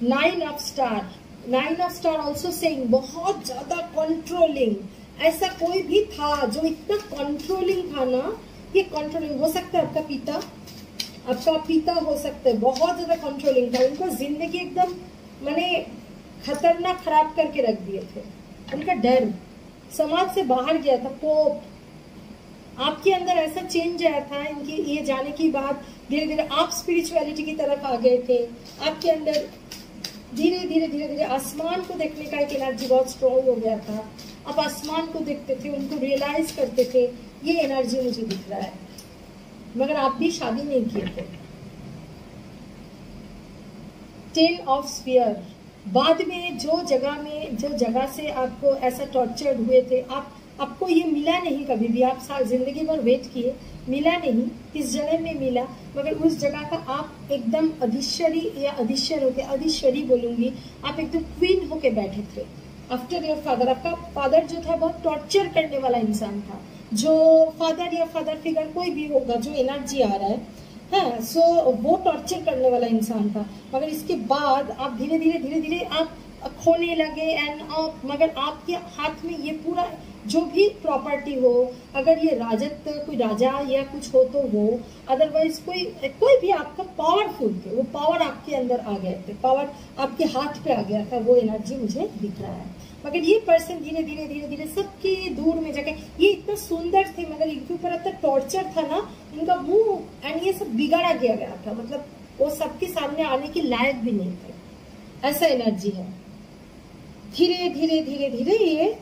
9 of star, 9 of star also saying बहुत ज्यादा कंट्रोलिंग, ऐसा कोई भी था जो इतना कंट्रोलिंग था ना, ये कंट्रोलिंग हो सकता है आपका पिता हो सकता है, बहुत ज्यादा कंट्रोलिंग था, उनको जिंदगी एकदम माने खतरनाक खराब करके रख दिए थे, उनका डर समाज से बाहर गया था। पोप, आपके अंदर ऐसा चेंज आया था इनके ये जाने के बाद, धीरे धीरे आप स्पिरिचुअलिटी की तरफ आ गए थे, आपके अंदर धीरे धीरे आसमान को देखने का एक एनर्जी बहुत स्ट्रॉन्ग हो गया था, आप आसमान को देखते थे, उनको रियलाइज करते थे, ये एनर्जी मुझे दिख रहा है, मगर आप भी शादी नहीं किए थे। 10 ऑफ स्फीयर, बाद में जो जगह से आपको ऐसा टॉर्चर हुए थे, आपको ये मिला नहीं कभी भी, आप जिंदगी भर वेट किए, मिला नहीं, इस जन्म में मिला, मगर उस जगह का आप एकदम अधिश्वरी या अधिश्वर होके, अधिश्वरी बोलूंगी, आप एकदम क्वीन होके बैठे थे। आफ्टर योर फादर, आपका फादर जो था बहुत टॉर्चर करने वाला इंसान था, जो फादर या फादर फिगर कोई भी होगा जो एनर्जी आ रहा है, सो वो टॉर्चर करने वाला इंसान था, मगर इसके बाद आप धीरे धीरे आप खोने लगे, एंड मगर आपके हाथ में ये पूरा जो भी प्रॉपर्टी हो, अगर ये राजत्व कोई राजा या कुछ हो तो वो, अदरवाइज कोई भी आपका पावरफुल थे, वो पावर आपके अंदर आ गए थे, पावर आपके हाथ पे आ गया था, वो एनर्जी मुझे दिख रहा है। मगर ये पर्सन धीरे धीरे सबके दूर में जाके, ये इतना सुंदर थे मगर इनके ऊपर इतना टॉर्चर था ना, इनका मुंह एंड ये सब बिगाड़ा गया था, मतलब वो सबके सामने आने के लायक भी नहीं थे, ऐसा एनर्जी है। धीरे धीरे ये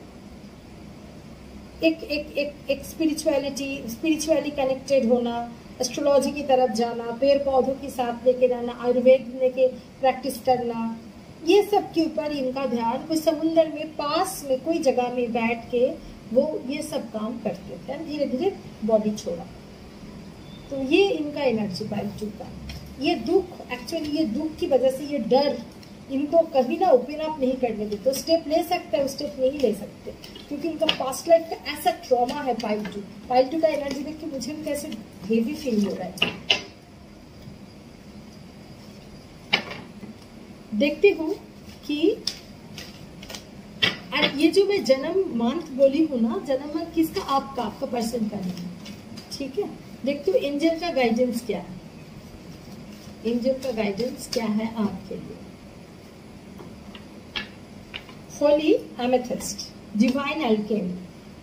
एक स्पिरिचुअली कनेक्टेड होना, एस्ट्रोलॉजी की तरफ जाना, पेड़ पौधों के साथ लेके जाना, आयुर्वेद लेके प्रैक्टिस करना, ये सब के ऊपर इनका ध्यान, कोई समुन्द्र में पास में कोई जगह में बैठ के वो ये सब काम करते थे, धीरे धीरे बॉडी छोड़ा। तो ये इनका एनर्जी पाइल चुका, ये दुख, एक्चुअली ये दुख की वजह से, ये डर इनको कभी ना ओपन अप नहीं करने देते, तो स्टेप ले सकते हैं, स्टेप नहीं ले सकते, क्योंकि इनका पास्ट लाइफ का ऐसा ट्रॉमा है। पाइल टू का एनर्जी देख के मुझे भी कैसे हेवी फील हो रहा है। देखती हूँ कि ये जो मैं जन्म मंथ बोली हूँ ना, जन्म मंथ किसका? आपका पर्सन का नहीं, ठीक है। देखते हो एंजल का गाइडेंस क्या है, एंजल का गाइडेंस क्या है आपके लिए। Holi amethyst, divine alchemy,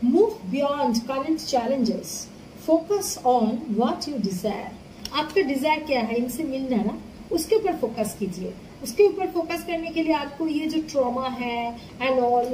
move beyond current challenges, focus on what you desire. आपका डिजायर क्या है? इनसे मिलना ना, उसके ऊपर फोकस कीजिए। उसके ऊपर फोकस करने के लिए आपको ये जो ट्रॉमा है एंड ऑल,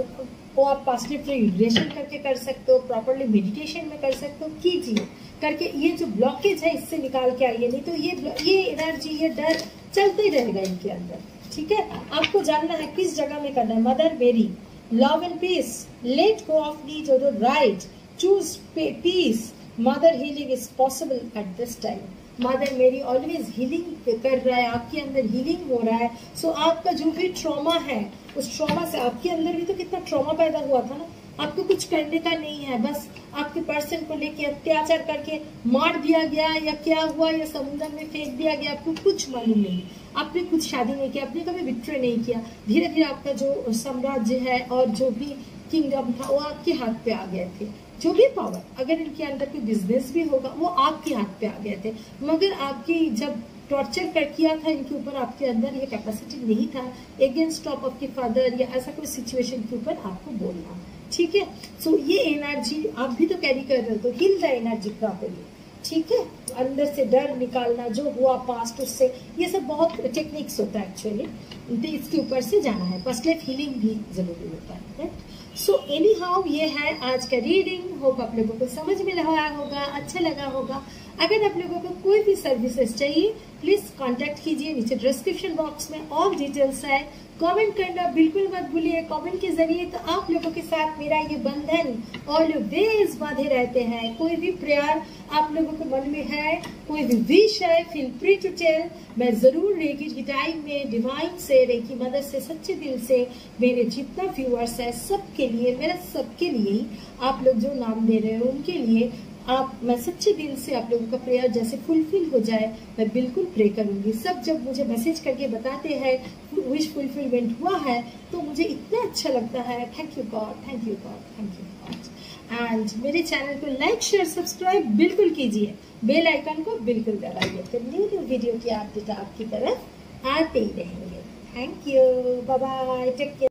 वो आप पास्ट लाइफ रिग्रेशन करके कर सकते हो, प्रॉपरली मेडिटेशन में कर सकते हो, कीजिए। करके ये जो ब्लॉकेज है इससे निकाल के आइए, नहीं तो ये एनर्जी, ये डर चलते ही रहेगा इनके अंदर, ठीक है। आपको जानना है किस जगह में करना है। Mother Mary, love and peace, let go of need और right, choose peace. Mother healing is possible at this time. Mother Mary always healing कर रहा है, आपके अंदर हीलिंग हो रहा है। सो आपका जो भी ट्रॉमा है, उस ट्रॉमा से, आपके अंदर भी तो कितना ट्रॉमा पैदा हुआ था ना, आपको कुछ करने का नहीं है, बस आपके पर्सन को लेके अत्याचार करके मार दिया गया या क्या हुआ या समुद्र में फेंक दिया गया, आपको कुछ मालूम नहीं। आपने कुछ शादी नहीं किया, आपने कभी विक्ट्री नहीं किया। धीरे धीरे आपका जो साम्राज्य है और जो भी किंगडम था वो आपके हाथ पे आ गए थे। जो भी पावर, अगर इनके अंदर कोई बिजनेस भी होगा, वो आपके हाथ पे आ गए थे। मगर आपकी जब टॉर्चर कर किया था इनके ऊपर, आपके अंदर ये कैपेसिटी नहीं था अगेंस्ट ऑफ आपके फादर या ऐसा कोई सिचुएशन के ऊपर आपको बोलना, ठीक है। सो ये एनर्जी आप भी तो कैरी कर रहे हो, तो हिल द एनर्जी प्रॉपरली, ठीक है। अंदर से डर निकालना, जो हुआ पास्ट उससे, ये सब बहुत टेक्निक्स होता है एक्चुअली, तो इसके ऊपर से जाना है। फर्स्ट लाइफ हीलिंग भी जरूरी होता है। सो एनी हाउ, ये है आज का रीडिंग। होप आप लोगों को समझ में आया होगा, अच्छा लगा होगा। अगर आप लोगों को कोई भी सर्विसेज चाहिए, प्लीज कांटेक्ट कीजिए, नीचे डिस्क्रिप्शन बॉक्स में ऑल डिटेल्स है। कमेंट करना बिल्कुल मत भूलिए, कमेंट के जरिए तो आप लोगों के साथ मेरा ये बंधन ऑलवेज बांधे रहते हैं। कोई भी प्रेयर आप लोगों के मन में है, कोई भी विश है, फील फ्री टू टेल। मैं जरूर रेकी की टाइम में डिवाइन से, रेकी मदर से, सच्चे दिल से, मेरे जितना व्यूअर्स है सबके लिए, मेरा सबके लिए ही, आप लोग जो नाम दे रहे हो उनके लिए मैं सच्चे दिल से आप लोगों का प्रेयर जैसे फुलफिल हो जाए, मैं बिल्कुल प्रे करूंगी। सब जब मुझे मैसेज करके बताते हैं विश फुलफिलमेंट हुआ है, तो मुझे इतना अच्छा लगता है। Thank you God, thank you God, thank you God. And मेरे चैनल को लाइक शेयर सब्सक्राइब बिल्कुल कीजिए, बेल आइकन को बिल्कुल दबाइए, तो न्यू वीडियो की अपडेट आपकी तरफ आते ही रहेंगे। Thank you, bye bye, take care.